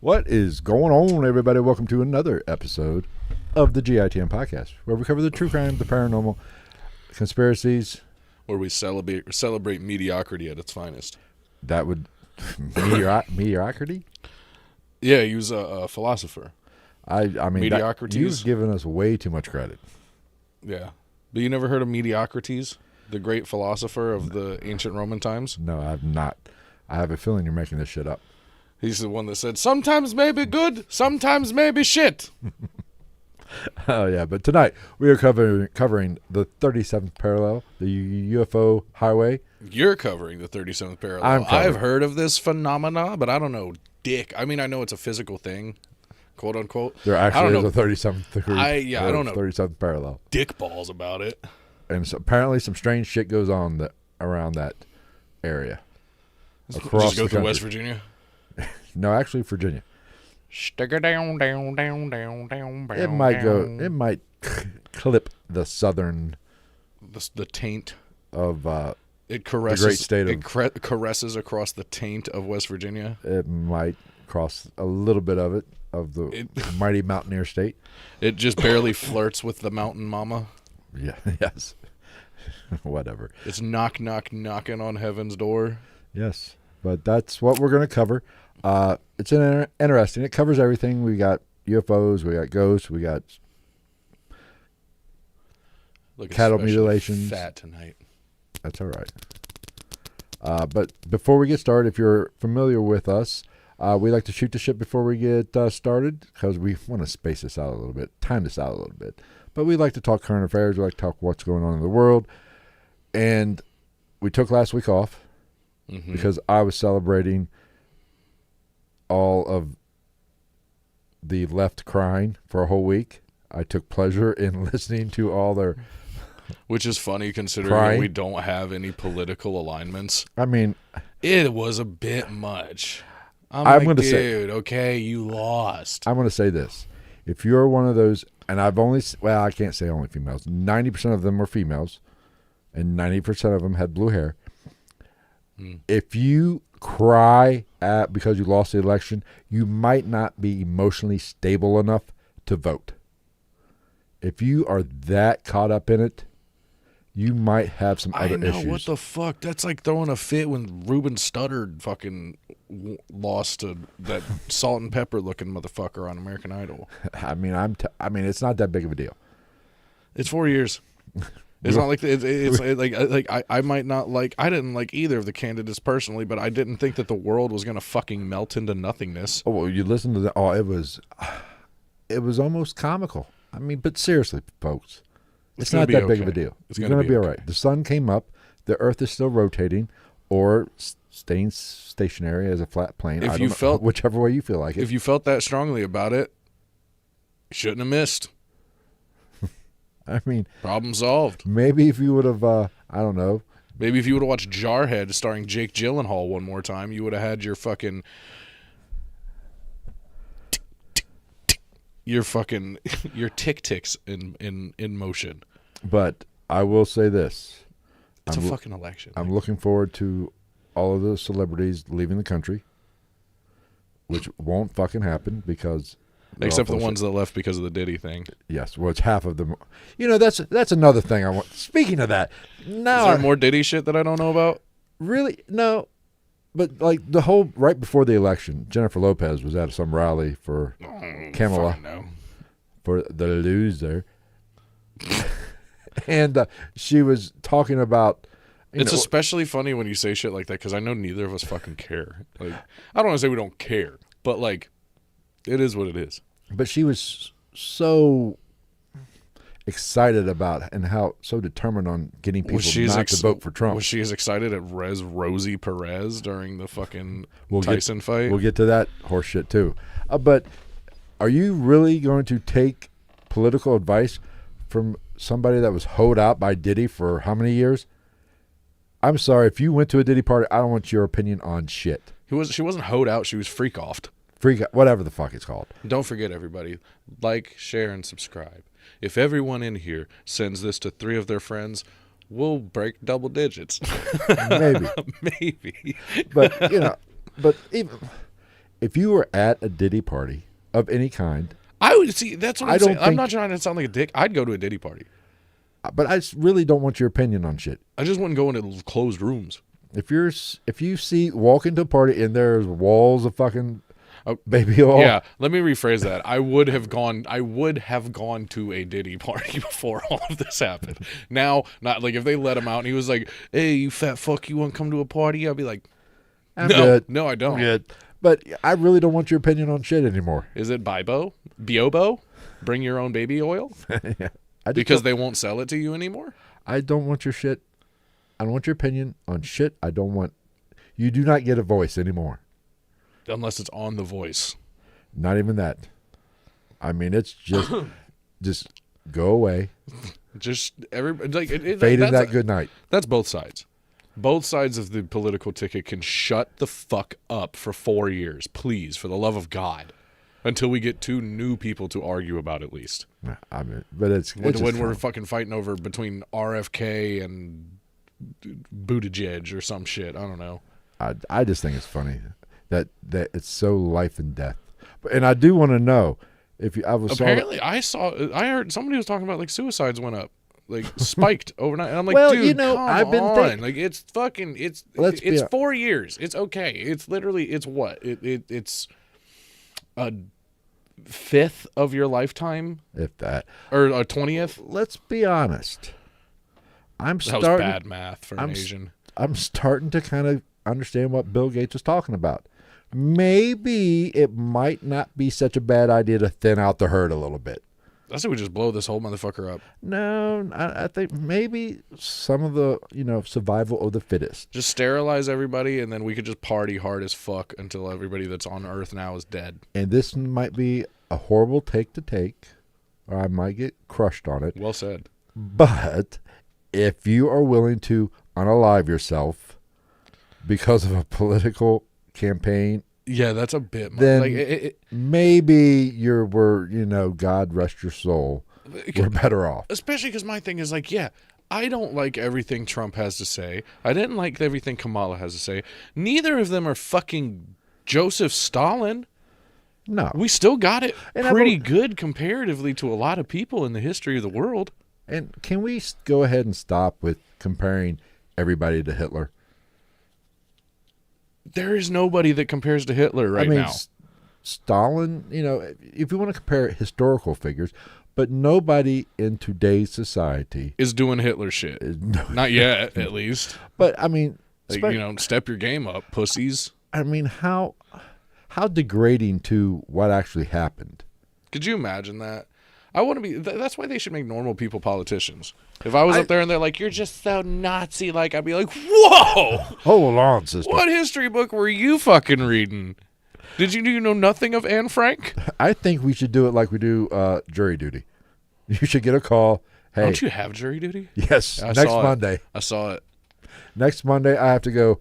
What is going on, everybody? Welcome to another episode of the GITM podcast, where we cover the true crime, the paranormal, conspiracies. Where we celebrate mediocrity at its finest. That would mediocrity? Yeah, he was a philosopher. I mean, mediocrities. You've given us way too much credit. Yeah, but you never heard of Mediocrities, the great philosopher of the ancient Roman times? No, I've not. I have a feeling you're making this shit up. He's the one that said, "Sometimes may be good, sometimes may be shit." Oh yeah, but tonight we are covering the 37th parallel, the UFO Highway. You're covering the 37th parallel. I've heard of this phenomena, but I don't know dick. I mean, I know it's a physical thing, quote unquote. There actually is a 37th degree. I don't know 37th parallel. Dick balls about it. And so apparently some strange shit goes on around that area. Across Just go through West Virginia. No, actually Virginia. Down. It might clip the southern, the taint of it caresses the great state of caresses across the taint of West Virginia. It might cross a little bit of it of the mighty mountaineer state. It just barely flirts with the mountain mama. Yeah. Yes. Whatever. It's knocking on heaven's door. Yes, but that's what we're going to cover. It's interesting. It covers everything. We got UFOs, we got ghosts, we got cattle mutilations. Fat tonight. That's all right. But before we get started, if you're familiar with us, we like to shoot the shit before we get started because we want to space this out a little bit, time this out a little bit. But we like to talk current affairs. We like to talk what's going on in the world. And we took last week off because I was celebrating all of the left crying for a whole week. I took pleasure in listening to all their... Which is funny considering we don't have any political alignments. I mean... It was a bit much. I'm going to say... okay, you lost. I'm going to say this. If you're one of those... And I've only... Well, I can't say only females. 90% of them were females. And 90% of them had blue hair. If you cry because you lost the election, you might not be emotionally stable enough to vote. If you are that caught up in it, you might have some other issues. What the fuck? That's like throwing a fit when Ruben Studdard fucking lost to that salt and pepper looking motherfucker on American Idol. I mean, it's not that big of a deal. It's 4 years. It's not like it's like I might not like. I didn't like either of the candidates personally, but I didn't think that the world was gonna fucking melt into nothingness. Oh, well, you listen to that. Oh, it was almost comical. I mean, but seriously, folks, it's not that big of a deal. It's going to be all right. The sun came up. The Earth is still rotating, or staying stationary as a flat plane. If you felt whichever way you feel like it. If you felt that strongly about it, you shouldn't have missed. I mean, problem solved. Maybe if you would have, I don't know. Maybe if you would have watched Jarhead starring Jake Gyllenhaal one more time, you would have had your fucking, your tick-ticks in motion. But I will say this. It's a fucking election. I'm looking forward to all of the celebrities leaving the country, which won't fucking happen because... Except for the ones that left because of the Diddy thing. Yes, well, it's half of them. You know, that's another thing I want. Speaking of that, now is there more Diddy shit that I don't know about? Really? No. But like the whole right before the election, Jennifer Lopez was at some rally for Kamala for the loser, and she was talking about. It's especially funny when you say shit like that because I know neither of us fucking care. Like, I don't want to say we don't care, but like. It is what it is. But she was so excited about and how so determined on getting people not to vote for Trump. Was she as excited at Rosie Perez during the fucking Tyson fight? We'll get to that horse shit too. But are you really going to take political advice from somebody that was hoed out by Diddy for how many years? I'm sorry. If you went to a Diddy party, I don't want your opinion on shit. She wasn't hoed out. She was freak-offed. Whatever the fuck it's called. Don't forget, everybody, like, share, and subscribe. If everyone in here sends this to 3 of their friends, we'll break double digits. Maybe. Maybe. But, you know, but if you were at a Diddy party of any kind, I would see. That's what I I'm don't saying. I'm think- not trying to sound like a dick. I'd go to a Diddy party. but I really don't want your opinion on shit. I just wouldn't go into closed rooms. If you walk into a party and there's walls of fucking Oh, baby oil, Yeah, let me rephrase that. I would have gone to a Diddy party before all of this happened. Now, not like if they let him out and he was like, "Hey, you fat fuck, you want to come to a party?" I'd be like, I'm "No, good. no, I don't." I'm good. But I really don't want your opinion on shit anymore. Is it Biobo? Bring your own baby oil? I just Because don't- they won't sell it to you anymore? I don't want your shit. I don't want your opinion on shit. I don't want. You do not get a voice anymore. Unless it's on The Voice. Not even that. I mean, it's just go away. Just everybody like Fade in that's that good night. That's both sides. Both sides of the political ticket can shut the fuck up for 4 years, please, for the love of God, until we get two new people to argue about at least. I mean, but it's When just we're fun. fucking fighting over between RFK and Buttigieg or some shit, I don't know. I just think it's funny that it's so life and death. And I do want to know if you. I was Apparently, I heard somebody was talking about like suicides went up, like spiked overnight, and I'm like, Well, dude, you know, come I've been on. Like it's fucking, it's Let's be it's hon- 4 years. It's okay. It's literally, it's what it's a fifth of your lifetime if that. or a 20th. Let's be honest. I'm That was starting. bad math for an Asian. I'm starting to kind of understand what Bill Gates was talking about. Maybe it might not be such a bad idea to thin out the herd a little bit. I say we just blow this whole motherfucker up. No, I think maybe some of the, survival of the fittest. Just sterilize everybody, and then we could just party hard as fuck until everybody that's on Earth now is dead. And this might be a horrible take to take, or I might get crushed on it. Well said. But if you are willing to unalive yourself because of a political campaign, Yeah, that's a bit much. then Like, maybe God rest your soul, we're better off. especially because my thing is like, yeah, I don't like everything Trump has to say. I didn't like everything Kamala has to say. Neither of them are fucking Joseph Stalin. No. We still got it And pretty good comparatively to a lot of people in the history of the world. And can we go ahead and stop with comparing everybody to Hitler? There is nobody that compares to Hitler right now. Stalin, if you want to compare historical figures, but nobody in today's society Is doing Hitler shit. is Not yet, at least. But I mean, Like, step your game up, pussies. I mean, how degrading to what actually happened. Could you imagine that? I want to be. That's why they should make normal people politicians. If I was up there and they're like, "You're just so Nazi," I'd be like, "Whoa! Hold on, sister. What history book were you fucking reading? Did you know nothing of Anne Frank? I think we should do it like we do jury duty. You should get a call. Hey, Don't you have jury duty? yes, I next saw it. Monday. I saw it. Next Monday, I have to go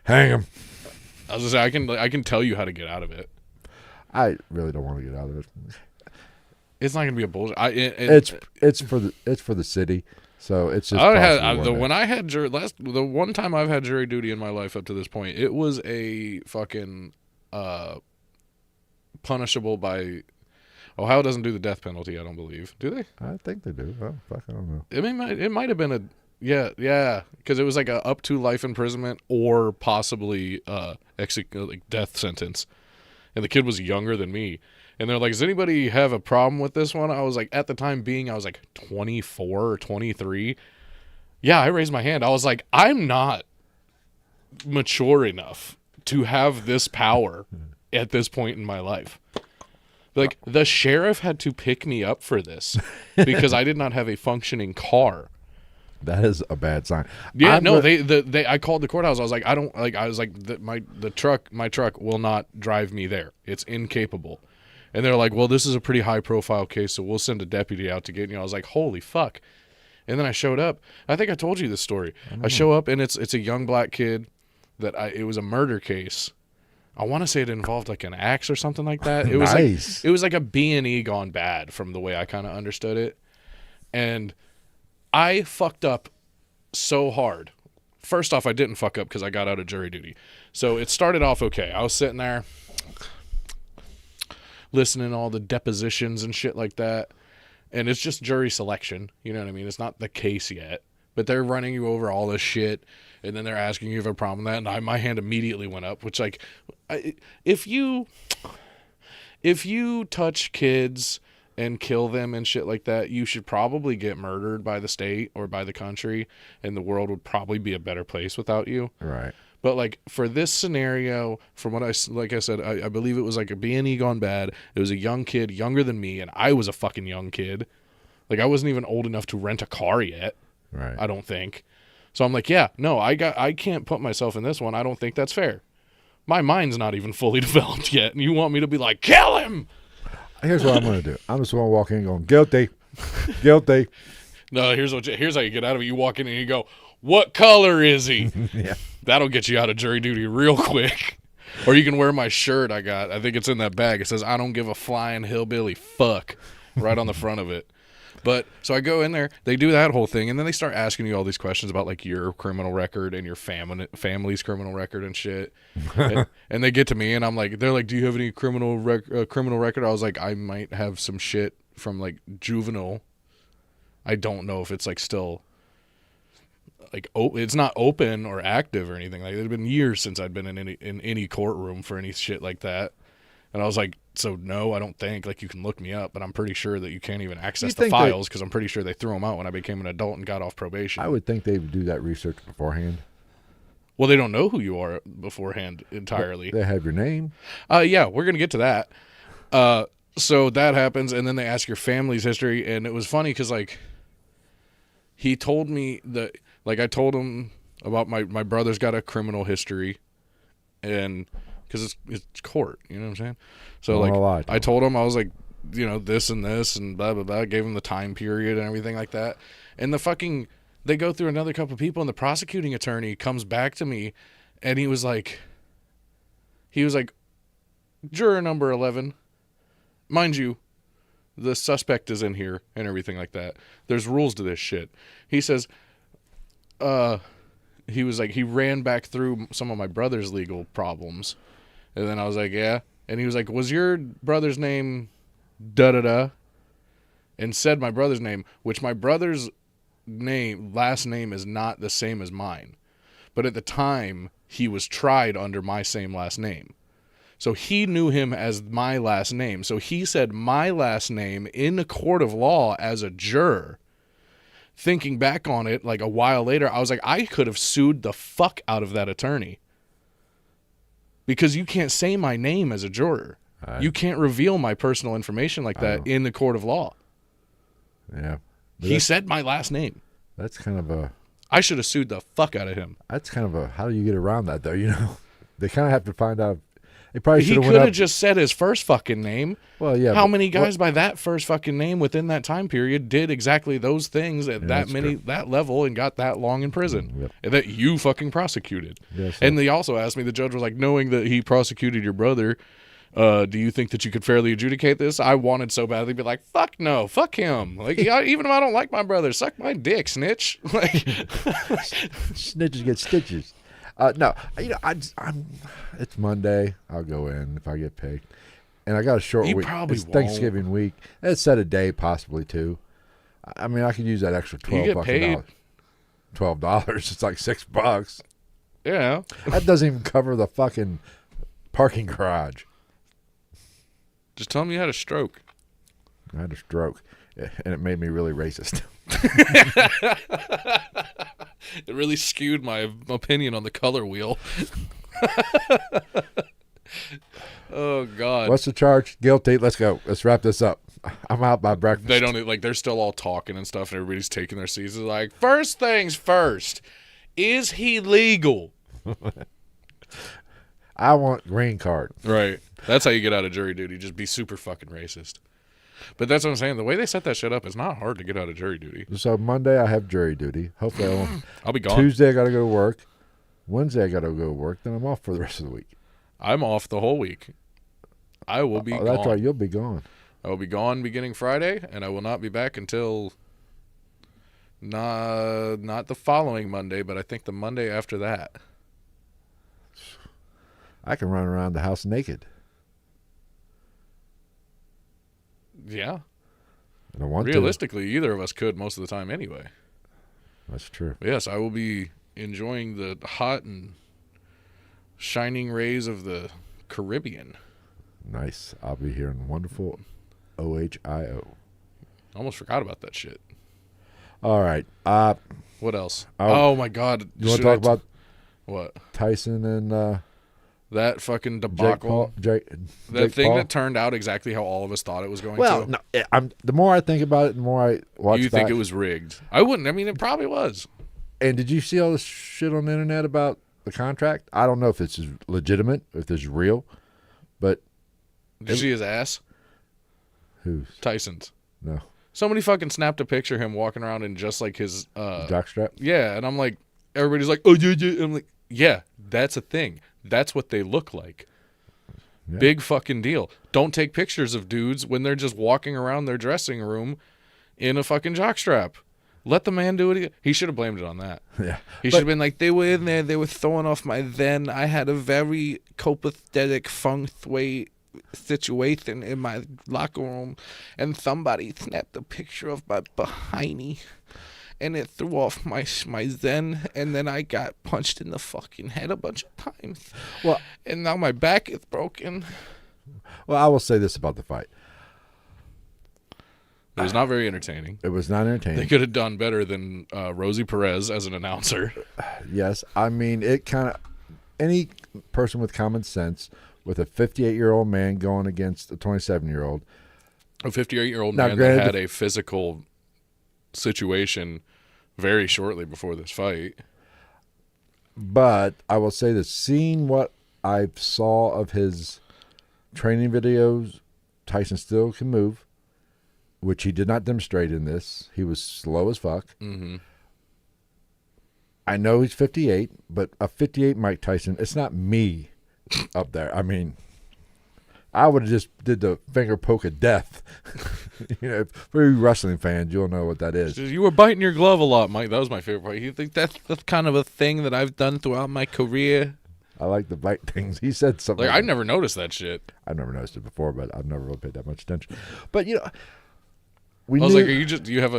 hang him. I was just saying, I can tell you how to get out of it. I really don't want to get out of it. It's not gonna be a bullshit. It's for the city, so it's just. The one time I've had jury duty in my life up to this point, it was a fucking punishable by. Ohio doesn't do the death penalty, I don't believe. Do they? I think they do. Oh, fuck, I don't know. It might have been a yeah, because it was like a up to life imprisonment or possibly like death sentence, and the kid was younger than me. And they're like, "Does anybody have a problem with this one?" I was like, at the time being, I was like 24 or 23. Yeah, I raised my hand. I was like, I'm not mature enough to have this power at this point in my life. Like, the sheriff had to pick me up for this because I did not have a functioning car. That is a bad sign. Yeah, I called the courthouse. I was like, my truck will not drive me there. It's incapable. And they're like, well, this is a pretty high profile case, so we'll send a deputy out to get you. I was like, holy fuck. And then I showed up. I think I told you this story. I show up and it's a young black kid it was a murder case. I want to say it involved like an axe or something like that. It was Nice. like it was like a B&E gone bad from the way I kind of understood it. And I fucked up so hard. First off, I didn't fuck up because I got out of jury duty. So it started off okay. I was sitting there, listening to all the depositions and shit like that. And it's just jury selection. You know what I mean? It's not the case yet. But they're running you over all this shit. And then they're asking you if you have a problem with that. And my hand immediately went up. Which, like, if you touch kids and kill them and shit like that, you should probably get murdered by the state or by the country. And the world would probably be a better place without you. Right. But, like, for this scenario, from what I said, I believe it was like a B&E gone bad. It was a young kid, younger than me, and I was a fucking young kid. Like, I wasn't even old enough to rent a car yet. Right. I don't think. So I'm like, yeah, no, I can't put myself in this one. I don't think that's fair. My mind's not even fully developed yet, and you want me to be like, kill him? Here's what I'm going to do. I'm just going to walk in going, guilty, guilty. No, here's how you get out of it. You walk in and you go, what color is he? Yeah. That'll get you out of jury duty real quick. Or you can wear my shirt I got. I think it's in that bag. It says, I don't give a flying hillbilly fuck, right on the front of it. But so I go in there, they do that whole thing, and then they start asking you all these questions about, like, your criminal record and your family's criminal record and shit. and they get to me, and I'm like, they're like, do you have any criminal record? I was like, I might have some shit from, like, juvenile. I don't know if it's, like, still, like, it's not open or active or anything. Like, it had been years since I'd been in any courtroom for any shit like that. And I was like, so no, I don't think. Like, you can look me up, but I'm pretty sure that you can't even access the files because I'm pretty sure they threw them out when I became an adult and got off probation. I would think they would do that research beforehand. Well, they don't know who you are beforehand entirely. They have your name. Yeah, we're going to get to that. So that happens, and then they ask your family's history, and it was funny because, like, he told me that, like, I told him about my brother's got a criminal history, and because it's court, you know what I'm saying? So, like, I told him, I was like, you know, this and this and blah, blah, blah. I gave him the time period and everything like that. And they go through another couple of people, and the prosecuting attorney comes back to me, and he was like, juror number 11, mind you, the suspect is in here and everything like that. There's rules to this shit. He says, he was like, he ran back through some of my brother's legal problems. And then I was like, yeah. And he was like, was your brother's name da-da-da? And said my brother's name, which my brother's last name is not the same as mine. But at the time, he was tried under my same last name. So he knew him as my last name. So he said my last name in a court of law as a juror. Thinking back on it, like, a while later, I was like, I could have sued the fuck out of that attorney. Because you can't say my name as a juror. You can't reveal my personal information like that in the court of law. Yeah. He said my last name. That's kind of a... I should have sued the fuck out of him. That's kind of a... How do you get around that, though? You know? They kind of have to find out... They probably should have He could have just said his first fucking name. Well, yeah. How many guys by that first fucking name within that time period did exactly those things at that level and got that long in prison that you fucking prosecuted? Yes, and they also asked me, the judge was like, knowing that he prosecuted your brother, do you think that you could fairly adjudicate this? I wanted so badly to be like, fuck no, fuck him. Like, even if I don't like my brother, suck my dick, snitch. Like, snitches get stitches. No, you know, it's Monday. I'll go in if I get picked. And I got a short week. It's Thanksgiving week. Let's set a day, possibly two. I mean, I could use that extra $12. You get paid. $12. It's like $6. Yeah. That doesn't even cover the fucking parking garage. Just tell them you had a stroke. I had a stroke, and it made me really racist. It really skewed my opinion on the color wheel. Oh, God. What's the charge? Guilty. Let's go. Let's wrap this up. I'm out by breakfast. They don't, like, they're still all talking and stuff, and everybody's taking their seats. They're like, first things first, is he legal? I want green card. Right. That's how you get out of jury duty. Just be super fucking racist. But that's what I'm saying. The way they set that shit up, it's not hard to get out of jury duty. So Monday I have jury duty. Hopefully I'll be gone. Tuesday I got to go to work. Wednesday I got to go to work. Then I'm off for the rest of the week. I'm off the whole week. I will be gone. That's right. You'll be gone. I will be gone beginning Friday, and I will not be back until not the following Monday, but I think the Monday after that. I can run around the house naked. Yeah. I don't want Realistically, either of us could most of the time anyway. That's true. Yes, I will be enjoying the hot and shining rays of the Caribbean. Nice. I'll be hearing wonderful OHIO. Almost forgot about that shit. All right. What else? Oh, Oh my God. You want to talk about what? Tyson and That fucking debacle. Jake Thing Paul? that turned out exactly how all of us thought it was going Well, to. no, the more I think about it, the more I watch You back. think it was rigged? I wouldn't. I mean, it probably was. And did you see all this shit on the internet about the contract? I don't know if this is legitimate, if this is real, but Did you see his ass? who's? Tyson's. No. Somebody fucking snapped a picture of him walking around in just like his Jockstrap? yeah, and I'm like, everybody's like, oh yeah, yeah. I'm like, yeah, that's a thing. That's what they look like. Yeah. Big fucking deal. Don't take pictures of dudes when they're just walking around their dressing room in a fucking jockstrap. Let the man do it. He should have blamed it on that. Yeah. He should have been like, they were in there, they were throwing off my zen. I had a very copacetic feng shui situation in my locker room, and somebody snapped a picture of my behind, and it threw off my zen, and then I got punched in the fucking head a bunch of times. Well, and now my back is broken. Well, I will say this about the fight. It was not very entertaining. It was not entertaining. They could have done better than Rosie Perez as an announcer. Yes. I mean, it kind of, any person with common sense, with a 58-year-old man going against a 27-year-old. A 58-year-old Now, man granted, that had a physical situation very shortly before this fight. But I will say this, seeing what I saw of his training videos, Tyson still can move, which he did not demonstrate in this. He was slow as fuck. Mm-hmm. I know he's 58, but a 58 Mike Tyson, it's not me up there. I mean, I would have just did the finger poke of death. You know, for you wrestling fans, you'll know what that is. You were biting your glove a lot, Mike. That was my favorite part. You think that's kind of a thing that I've done throughout my career? I like the bite things. He said something. Like, I never noticed that shit. I've never noticed it before, but I've never really paid that much attention. But, you know, I was like,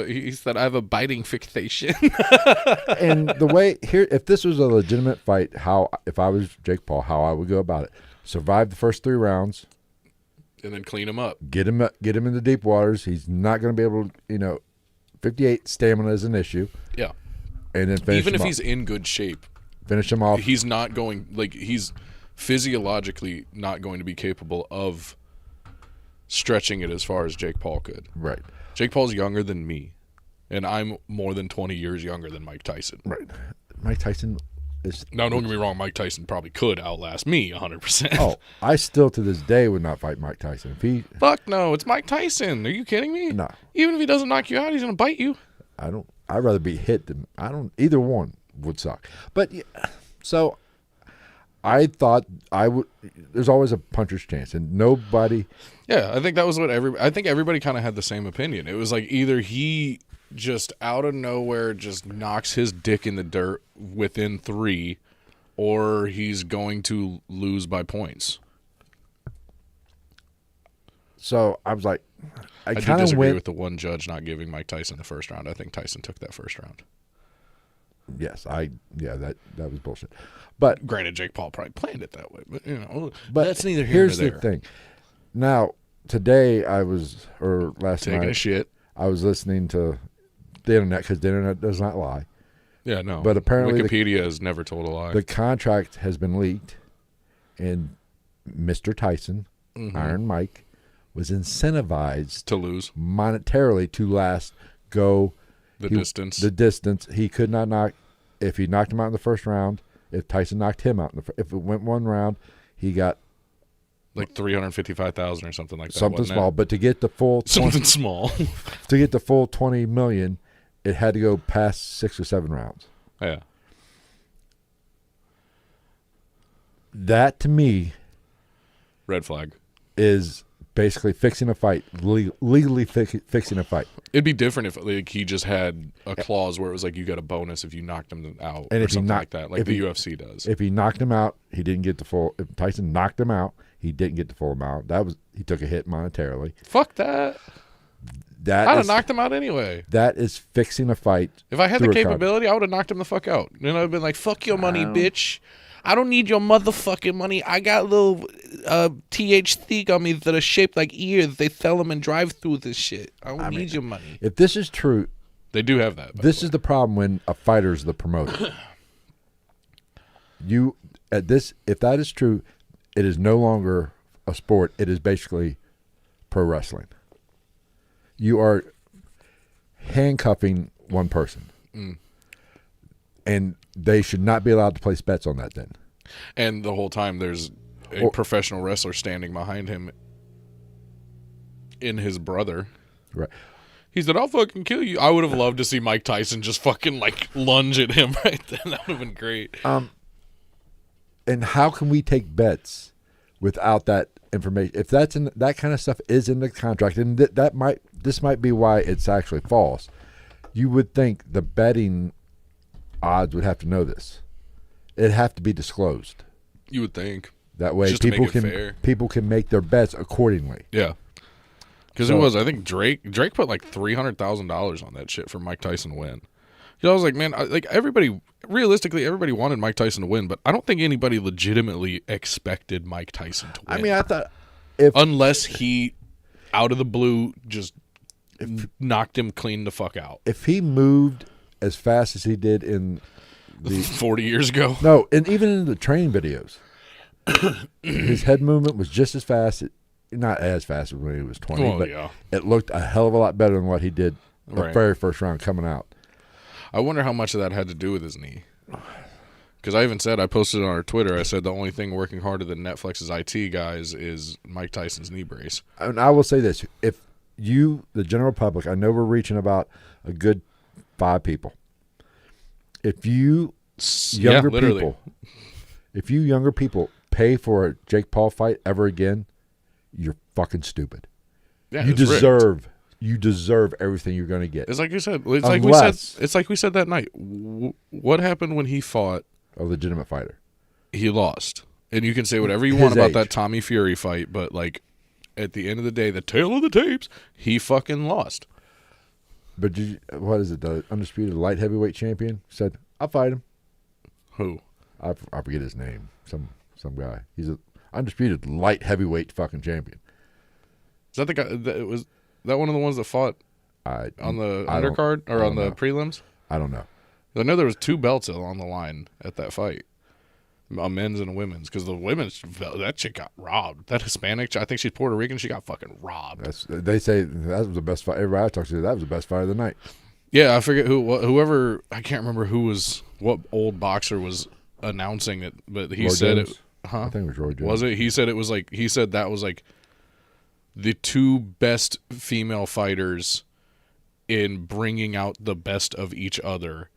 he said, I have a biting fixation. And the way here, if this was a legitimate fight, if I was Jake Paul, how I would go about it: survive the first 3 rounds, and then clean him up. get him in the deep waters. He's not going to be able to, 58 stamina is an issue. Yeah. And then finish even him if off. he's in good shape, Finish him off. he's not going, like, he's physiologically not going to be capable of stretching it as far as Jake Paul could. Right. Jake Paul's younger than me, and I'm more than 20 years younger than Mike Tyson. Right. Mike Tyson is. Now, don't get me wrong, Mike Tyson probably could outlast me 100%. Oh, I still to this day would not fight Mike Tyson. If he. Fuck no, it's Mike Tyson. Are you kidding me? No. Even if he doesn't knock you out, he's going to bite you. I don't. I'd rather be hit than. Either one would suck. But, so. I thought I would. There's always a puncher's chance, and nobody. Yeah, I think that was what I think everybody kind of had the same opinion. It was like either he just out of nowhere just knocks his dick in the dirt within 3, or he's going to lose by points. So I was like, I do kind of disagree went with the one judge not giving Mike Tyson the first round. I think Tyson took that first round. Yes, that was bullshit. But Granted, Jake Paul probably planned it that way, but but that's neither here here's nor there. the thing. Now today last Taking night a shit. I was listening to the internet because the internet does not lie. Yeah, no. But apparently Wikipedia has never told a lie. The contract has been leaked, and Mr. Tyson, Iron Mike, was incentivized to lose monetarily to go the distance. The distance. He could not knock. If he knocked him out in the first round, if Tyson knocked him out, if it went one round, he got like 355,000 or something like that. Something small, but to get the full small, to get the full 20 million, it had to go past 6 or 7 rounds. Yeah. That to me, red flag, is basically fixing a fight, legally fixing a fight. It'd be different if like he just had a clause where it was like you got a bonus if you knocked him out, and or if something he like that, like the UFC does. If he knocked him out, he didn't get the full. If Tyson knocked him out, he didn't get the full amount. He took a hit monetarily. Fuck that. That I'd have is, knocked him out anyway. that is fixing a fight. If I had the through a capability, I would have knocked him the fuck out. And I'd have been like, fuck your money, bitch. I don't need your motherfucking money. I got little THC gummies that are shaped like ears. They sell them in drive-through this shit. I don't need your money. If this is true, They do have that. this is the problem when a fighter's the promoter. If that is true, it is no longer a sport. It is basically pro wrestling. You are handcuffing one person. And they should not be allowed to place bets on that then. And the whole time there's a professional wrestler standing behind him in his brother. Right. He said, I'll fucking kill you. I would have loved to see Mike Tyson just fucking like lunge at him right then. That would have been great. And how can we take bets without that information? If that's in that kind of stuff is in the contract, and this might be why it's actually false. You would think the betting odds would have to know this. It'd have to be disclosed. You would think. That way Just to make it fair. people can make their bets accordingly. Yeah. Because it was, I think Drake put like $300,000 on that shit for Mike Tyson to win. You know, I was like, man, realistically, everybody wanted Mike Tyson to win, but I don't think anybody legitimately expected Mike Tyson to win. I mean, I thought unless he, out of the blue, just knocked him clean the fuck out. If he moved as fast as he did in the 40 years ago. No, and even in the training videos, his head movement was just as fast. Not as fast as when he was 20, but it looked a hell of a lot better than what he did the very first round coming out. I wonder how much of that had to do with his knee. Because I even said, I posted on our Twitter, I said the only thing working harder than Netflix's IT guys is Mike Tyson's knee brace. And I will say this. If you, the general public, I know we're reaching about a good 5 people. If you younger people pay for a Jake Paul fight ever again, you're fucking stupid. Yeah, you deserve everything you're going to get. It's like you said. It's like we said that night. What happened when he fought a legitimate fighter? He lost. And you can say whatever you want about that Tommy Fury fight, but like at the end of the day, the tail of the tapes, he fucking lost. But what is it? The undisputed light heavyweight champion said, "I'll fight him." Who? I forget his name. Some guy. He's a undisputed light heavyweight fucking champion. Is that the guy that was that one of the ones that fought on the undercard or on the prelims? I don't know. I know there was 2 belts on the line at that fight, a men's and a women's, because the women's that chick got robbed. That Hispanic, I think she's Puerto Rican. She got fucking robbed. They say that was the best fight. Everybody I talked to, that was the best fight of the night. Yeah, I forget whoever. I can't remember what old boxer was announcing it, but he said Jones? it. Huh? I think it was Roy Jones. Was it? He said it was like that was like the 2 best female fighters in bringing out the best of each other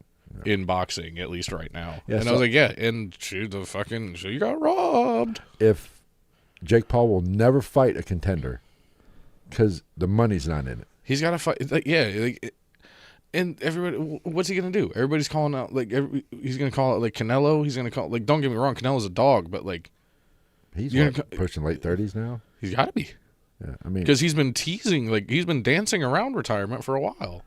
in boxing, at least right now. Yeah, and I was like, yeah, and she got robbed. If Jake Paul will never fight a contender because the money's not in it. He's got to fight. And everybody, what's he gonna do? Everybody's calling out he's gonna call it like Canelo. He's gonna call don't get me wrong, Canelo's a dog, but like he's pushing late 30s now. He's got to be. Yeah, I mean, because he's been teasing, he's been dancing around retirement for a while.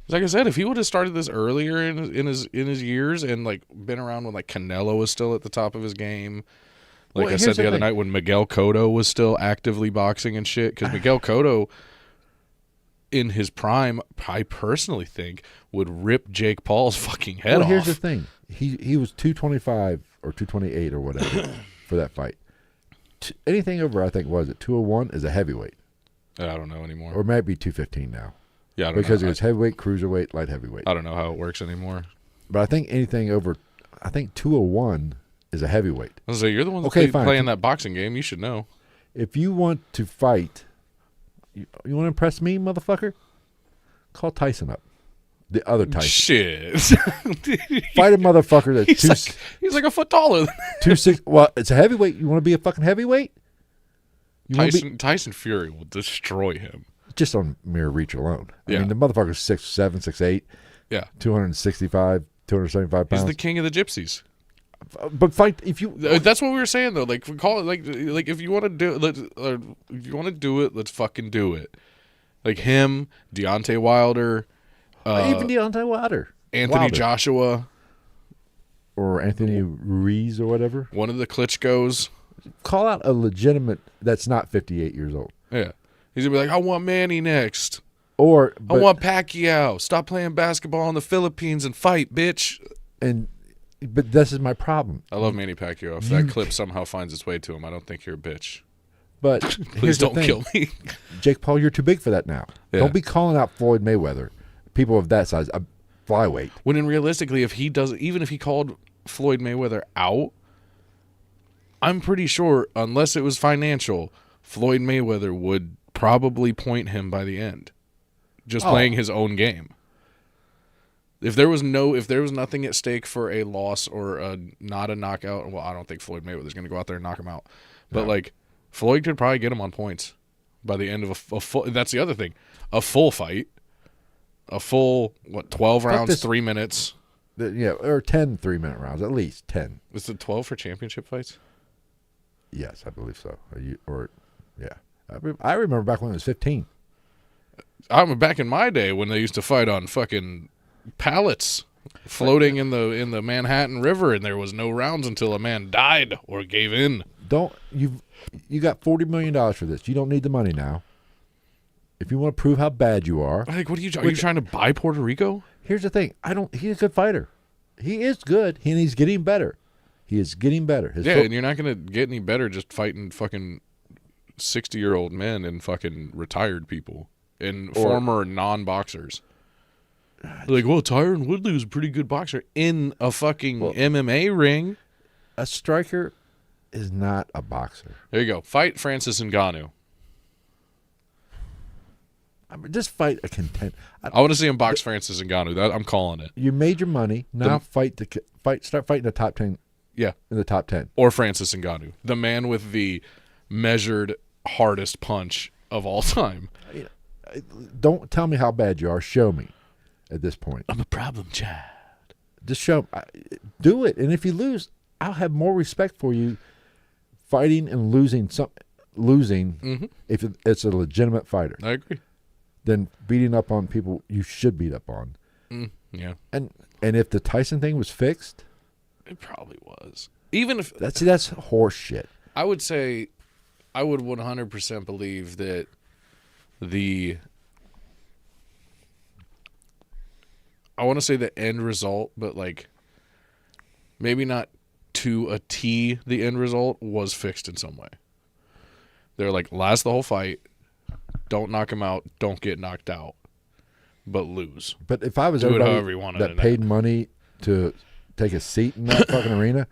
Like I said, if he would have started this earlier in his years and like been around when like Canelo was still at the top of his game, I said the other night when Miguel Cotto was still actively boxing and shit, because Miguel Cotto, in his prime, I personally think would rip Jake Paul's fucking head off. Here's the thing: he was 225 or 228 or whatever for that fight. Anything over, I think, was it 201 is a heavyweight. I don't know anymore. Or maybe 215 now. Yeah, I don't know. Because it was heavyweight, cruiserweight, light heavyweight. I don't know how it works anymore. But I think anything over, 201 is a heavyweight. I was like, you're the one that's playing that boxing game. You should know. If you want to fight, you want to impress me, motherfucker? Call Tyson up. The other Tyson. Shit. Fight a motherfucker that's he's like a foot taller than 260. Well, it's a heavyweight. You want to be a fucking heavyweight? Tyson Fury will destroy him. Just on mere reach alone. I Yeah. mean, the motherfucker's 6'7", 6'8". Yeah. 265, 275 pounds. He's the king of the gypsies. But fight if you. That's what we were saying though. Like we call it like if you want to do it, let's fucking do it. Like him, Deontay Wilder, even Deontay Wilder, Anthony Joshua, or Anthony Ruiz or whatever. One of the Klitschko's. Call out a legitimate that's not 58 years old. Yeah. He's going to be like, I want Manny next. I want Pacquiao. Stop playing basketball in the Philippines and fight, bitch. But this is my problem. I love Manny Pacquiao. If that clip somehow finds its way to him, I don't think you're a bitch. But please don't kill me. Jake Paul, you're too big for that now. Yeah. Don't be calling out Floyd Mayweather. People of that size, a flyweight. When realistically, even if he called Floyd Mayweather out, I'm pretty sure, unless it was financial, Floyd Mayweather would probably point him by the end. Just playing his own game. If there was nothing at stake for a loss or not a knockout, well, I don't think Floyd Mayweather's going to go out there and knock him out. But like Floyd could probably get him on points by the end of a full. That's the other thing, a full fight, a full 12 rounds, 3 minutes. Or 10 3-minute rounds, at least 10. Is it 12 for championship fights? Yes, I believe so. I remember back when it was 15. I remember back in my day when they used to fight on fucking pallets floating in the Manhattan River, and there was no rounds until a man died or gave in. You got $40 million for this. You don't need the money now. If you want to prove how bad you are, like, what are you trying to buy Puerto Rico? Here's the thing. He's a good fighter. He is good, and he's getting better. He is getting better. And you're not going to get any better just fighting fucking 60-year-old men and fucking retired people and former non-boxers. Like, well, Tyron Woodley was a pretty good boxer in a fucking MMA ring. A striker is not a boxer. There you go. Fight Francis Ngannou. Just fight a contender. I want to see him box Francis Ngannou. I'm calling it. You made your money. Now start fighting the top 10. Yeah. In the top 10. Or Francis Ngannou. The man with the measured hardest punch of all time. Don't tell me how bad you are. Show me at this point. I'm a problem child. Just show me. Do it. And if you lose, I'll have more respect for you fighting and losing if it's a legitimate fighter. I agree. Than beating up on people you should beat up on. Yeah. And if the Tyson thing was fixed, it probably was. Even if that's horse shit. I would say I would 100% believe that I want to say the end result, but like maybe not to a T, the end result was fixed in some way. They're like, last the whole fight, don't knock him out, don't get knocked out, but lose. But if I was do everybody it however you want that paid money to take a seat in that fucking arena,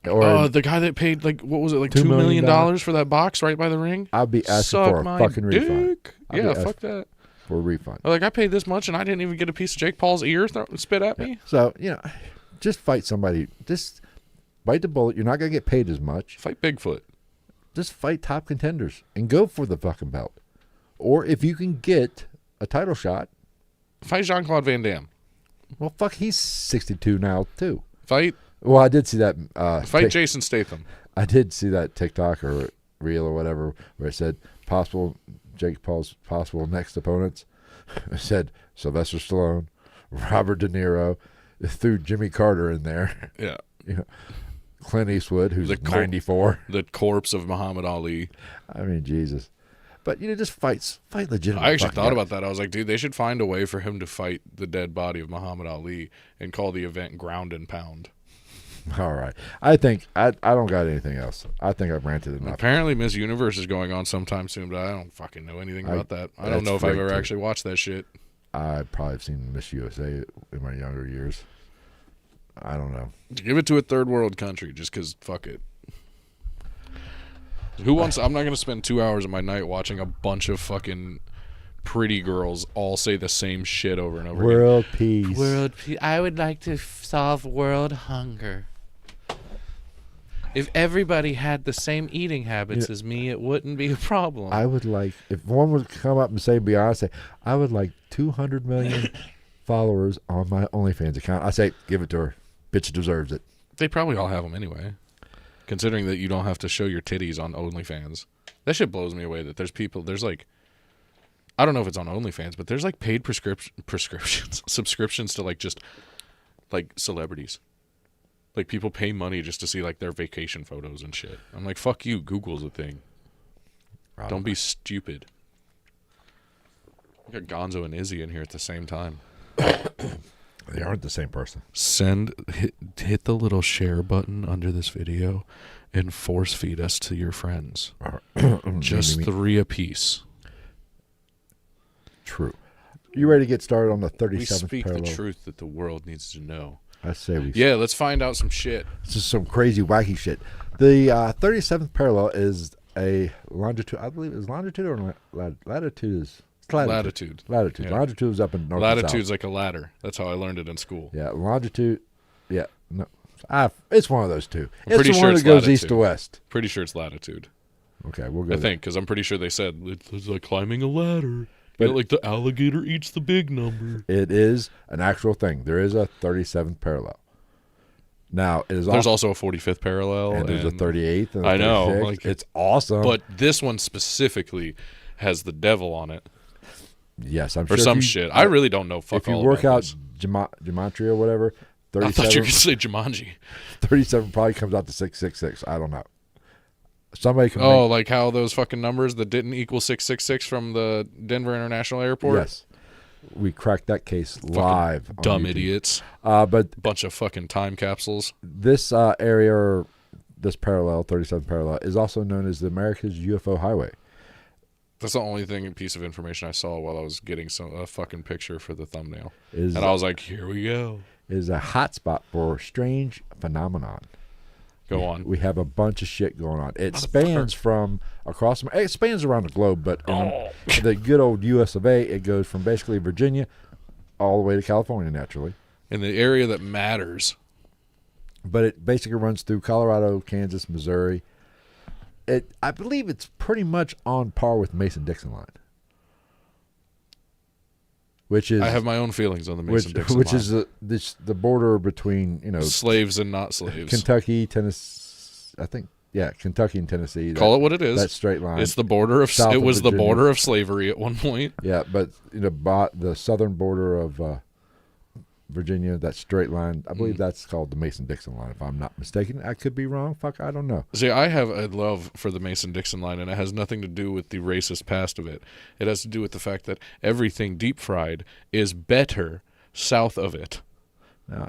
or the guy that paid like what was it, like $2 million for that box right by the ring, I'd be asking for a fucking refund. Yeah, fuck that. For a refund. Like, I paid this much and I didn't even get a piece of Jake Paul's ear spit at me. So just fight somebody. Just bite the bullet. You're not gonna get paid as much. Fight Bigfoot. Just fight top contenders and go for the fucking belt. Or if you can get a title shot, fight Jean-Claude Van Damme. Well, fuck, he's 62 now too. Well, I did see that. Fight Jason Statham. I did see that TikTok or reel or whatever where it said Jake Paul's possible next opponents. It said Sylvester Stallone, Robert De Niro, threw Jimmy Carter in there. Yeah. Clint Eastwood, who's 94. The corpse of Muhammad Ali. I mean, Jesus. But, just fight legitimate. I actually thought about that. I was like, dude, they should find a way for him to fight the dead body of Muhammad Ali and call the event Ground and Pound. All right. I think I don't got anything else. I think I've ranted enough. Apparently Miss Universe is going on sometime soon, but I don't fucking know anything about that. I don't know if I've ever actually watched that shit. I probably have seen Miss USA in my younger years. I don't know. Give it to a third world country just because fuck it. I'm not going to spend 2 hours of my night watching a bunch of fucking pretty girls all say the same shit over and over again. World peace. World peace. I would like to solve world hunger. If everybody had the same eating habits as me, it wouldn't be a problem. I would like, if one would come up and say Beyonce, I would like 200 million followers on my OnlyFans account. I say, give it to her. Bitch deserves it. They probably all have them anyway. Considering that you don't have to show your titties on OnlyFans. That shit blows me away that there's like I don't know if it's on OnlyFans, but there's like paid subscriptions to like just like celebrities. Like people pay money just to see like their vacation photos and shit. I'm like, fuck you, Google's a thing. Don't be stupid. We got Gonzo and Izzy in here at the same time. They aren't the same person. Hit the little share button under this video and force feed us to your friends. Just 3 apiece. True. You ready to get started on the 37th We speak parallel? the truth that the world needs to know. I say we. Yeah, let's find out some shit. This is some crazy, wacky shit. The 37th parallel is a longitude. I believe it's longitude or latitude is. Latitude. Latitude. Yeah. Longitude is up in north. Latitude's like a ladder. That's how I learned it in school. Yeah, longitude. Yeah, no, it's one of those two. I'm pretty it's the sure one it's that goes latitude. east to west. Pretty sure it's latitude. Okay, we'll go. I there. think because I'm pretty sure they said it's like climbing a ladder. But like the alligator eats the big number. It is an actual thing. There is a 37th parallel. Now it is. There's also a 45th parallel, and there's a 38th. And a I know, 36th. like it's awesome. But this one specifically has the devil on it. Yes, I'm or sure. some shit. I really don't know. Fuck if you all work about out gematria or whatever, I 37. thought you were gonna say Jumanji. 37 probably comes out to 666. I don't know. Somebody can. Oh, like how those fucking numbers that didn't equal 666 from the Denver International Airport. Yes, we cracked that case live. Dumb idiots. But bunch of fucking time capsules. This area, or this parallel, 37 parallel, is also known as the America's UFO Highway. That's the only piece of information I saw while I was getting a fucking picture for the thumbnail. And I was like, here we go. Is a hotspot for strange phenomenon. Go on. We have a bunch of shit going on. It spans from across. It spans around the globe, but in the good old U.S. of A., it goes from basically Virginia all the way to California, naturally. In the area that matters. But it basically runs through Colorado, Kansas, Missouri. I believe it's pretty much on par with Mason-Dixon line. Which is, I have my own feelings on the Mason-Dixon line. Which is the border between, slaves and not slaves. Kentucky, Tennessee, I think, yeah, Kentucky and Tennessee. Call it what it is. That straight line. It's the border of. It was the border of slavery at one point. Yeah, but the southern border of Virginia, that straight line, I believe that's called the Mason-Dixon line, if I'm not mistaken. I could be wrong. Fuck, I don't know. See, I have a love for the Mason-Dixon line, and it has nothing to do with the racist past of it. It has to do with the fact that everything deep-fried is better south of it. Now,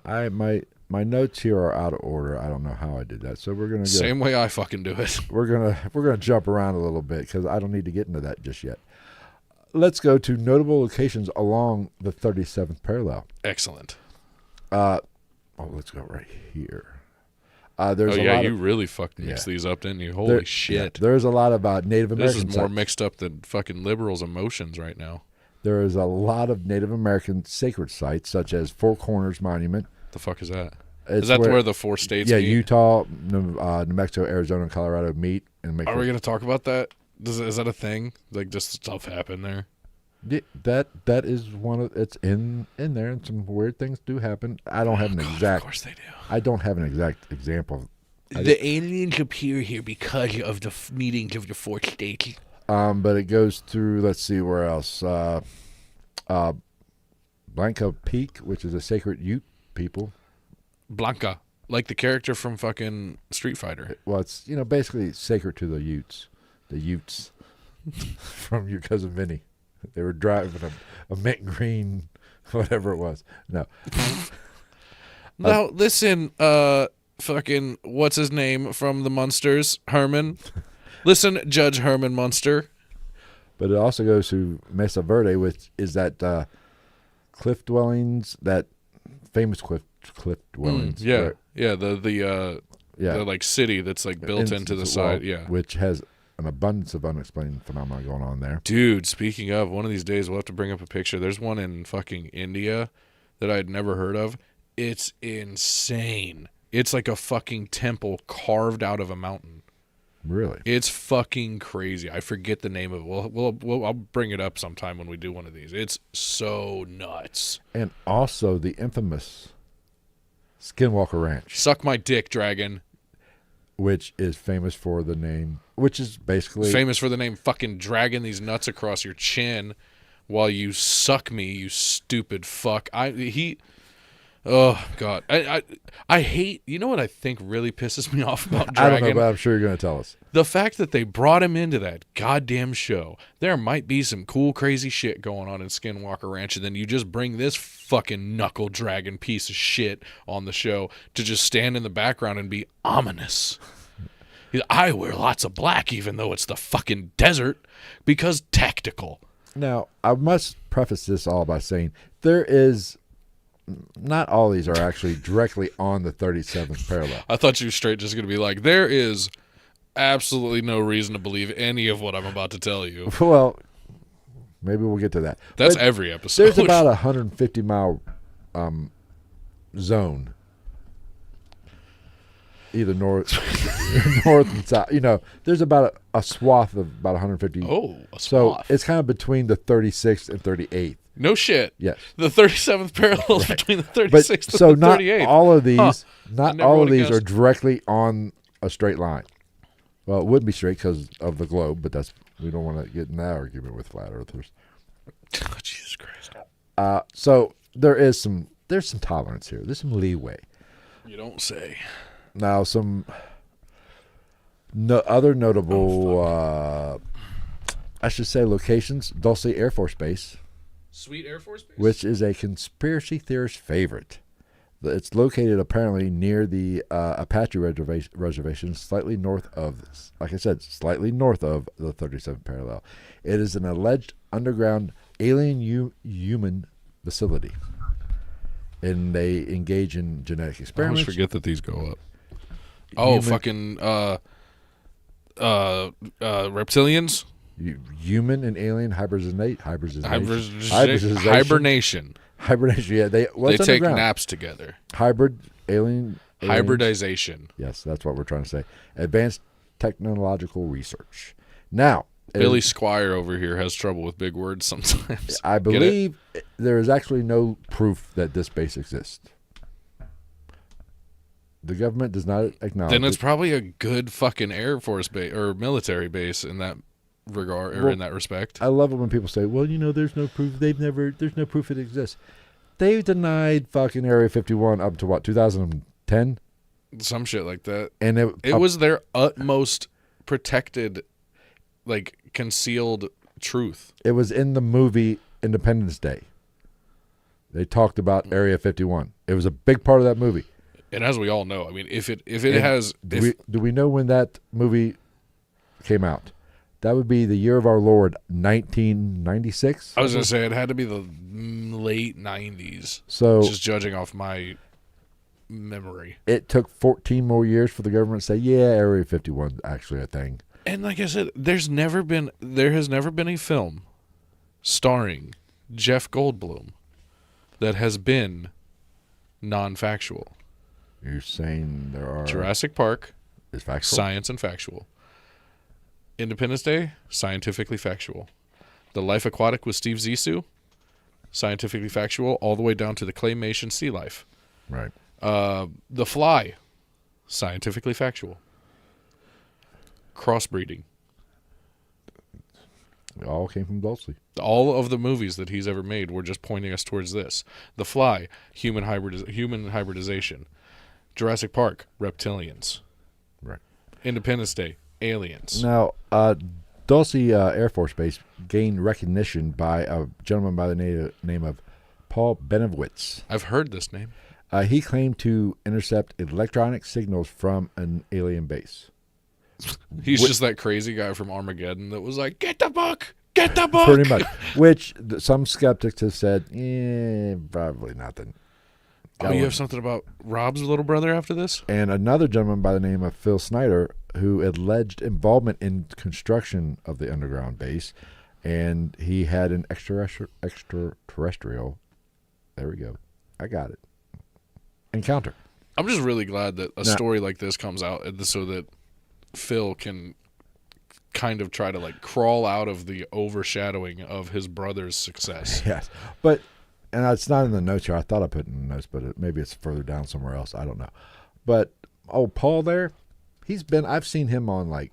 my notes here are out of order. I don't know how I did that, so we're gonna go. Same way I fucking do it. We're gonna jump around a little bit because I don't need to get into that just yet. Let's go to notable locations along the 37th parallel. Excellent. Let's go right here. There's you really fucking mixed these up, didn't you? Holy shit. Yeah, there's a lot of Native American This is more mixed up than fucking liberals' emotions right now. There is a lot of Native American sacred sites, such as Four Corners Monument. The fuck is that? Is that where the 4 states meet? Utah, New Mexico, Arizona, and Colorado meet. Are we going to talk about that? Is that a thing? Like, just stuff happen there? Yeah, that is one of it's in there, and some weird things do happen. I don't have an exact. Of course they do. I don't have an exact example. The aliens appear here because of the meetings of the 4 states. But it goes through. Let's see where else. Blanca Peak, which is a sacred Ute people. Blanca, like the character from fucking Street Fighter. Well, it's basically sacred to the Utes. The Utes from your cousin Vinny. They were driving a mint green, whatever it was. No. Now listen, fucking what's his name from the Munsters, Herman. Listen, Judge Herman Munster. But it also goes to Mesa Verde, which is that cliff dwellings, that famous cliff dwellings. The like city that's like built into the side, which has an abundance of unexplained phenomena going on there. Dude, speaking of, one of these days we'll have to bring up a picture. There's one in fucking India that I had never heard of. It's insane. It's like a fucking temple carved out of a mountain. Really? It's fucking crazy. I forget the name of it. I'll bring it up sometime when we do one of these. It's so nuts. And also the infamous Skinwalker Ranch. Suck my dick, dragon. Which is famous for the name, which is basically... Famous for the name fucking dragging these nuts across your chin while you suck me, you stupid fuck. Oh God, I hate. You know what I think really pisses me off about Dragon? I don't know, but I'm sure you're going to tell us. The fact that they brought him into that goddamn show. There might be some cool, crazy shit going on in Skinwalker Ranch, and then you just bring this fucking knuckle dragon piece of shit on the show to just stand in the background and be ominous. I wear lots of black, even though it's the fucking desert, because tactical. Now, I must preface this all by saying there is. Not all these are actually directly on the 37th parallel. I thought you were straight just going to be like, there is absolutely no reason to believe any of what I'm about to tell you. Well, maybe we'll get to that. That's but every episode. There's about a 150-mile zone, either north and south. You know, there's about a swath of about 150. Oh, a swath. So it's kind of between the 36th and 38th. No shit. Yes. The 37th parallel is between the 36th But and so the 38th. not all of these, I never would've are guessed. directly on a straight line. Well, it would be straight because of the globe, but we don't want to get in that argument with flat earthers. Oh, Jesus Christ. So there's some tolerance here. There's some leeway. You don't say. Now, some other notable, I should say, locations: Dulce Air Force Base. Sweet Air Force Base? Which is a conspiracy theorist favorite. It's located apparently near the Apache reservation, slightly north of this. Like I said, slightly north of the 37th parallel. It is an alleged underground alien human facility. And they engage in genetic I experiments. always forget that these go up. Oh, fucking reptilians? Human and alien hybridization. Hibernation. Hibernation, yeah. They take naps together. Alien. Hybridization. Yes, that's what we're trying to say. Advanced technological research. Now, Billy Squire over here has trouble with big words sometimes. I believe there is actually no proof that this base exists. The government does not acknowledge Then it's probably a good fucking Air Force base or military base in that regard or in that respect. I love it when people say, well, there's no proof. There's no proof it exists. They denied fucking Area 51 up to what, 2010? Some shit like that. And it was their utmost protected, like, concealed truth. It was in the movie Independence Day. They talked about Area 51. It was a big part of that movie. And as we all know, I mean, do we know when that movie came out? That would be the year of our Lord, 1996. I was going to say it had to be the late 90s. So, just judging off my memory. It took 14 more years for the government to say, yeah, Area 51 is actually a thing. And like I said, there has never been a film starring Jeff Goldblum that has been non-factual. You're saying there are... Jurassic Park is factual? Science and factual. Independence Day, scientifically factual. The Life Aquatic with Steve Zissou, scientifically factual, all the way down to the claymation sea life. Right. The Fly, scientifically factual. Crossbreeding. It all came from Dulce. All of the movies that he's ever made were just pointing us towards this. The Fly, human hybridization. Jurassic Park, reptilians. Right. Independence Day, aliens. Now, Dulce Air Force Base gained recognition by a gentleman by the name of Paul Benowitz. I've heard this name. He claimed to intercept electronic signals from an alien base. He's just that crazy guy from Armageddon that was like, get the book! Get the book! Pretty much. Which some skeptics have said, probably nothing. Oh, you have something about Rob's little brother after this? And another gentleman by the name of Phil Snyder, who alleged involvement in construction of the underground base, and he had an extraterrestrial, there we go, I got it, encounter. I'm just really glad that a story like this comes out so that Phil can kind of try to like crawl out of the overshadowing of his brother's success. Yes, but... And it's not in the notes here. I thought I put it in the notes, but maybe it's further down somewhere else. I don't know. But Paul there, I've seen him on like.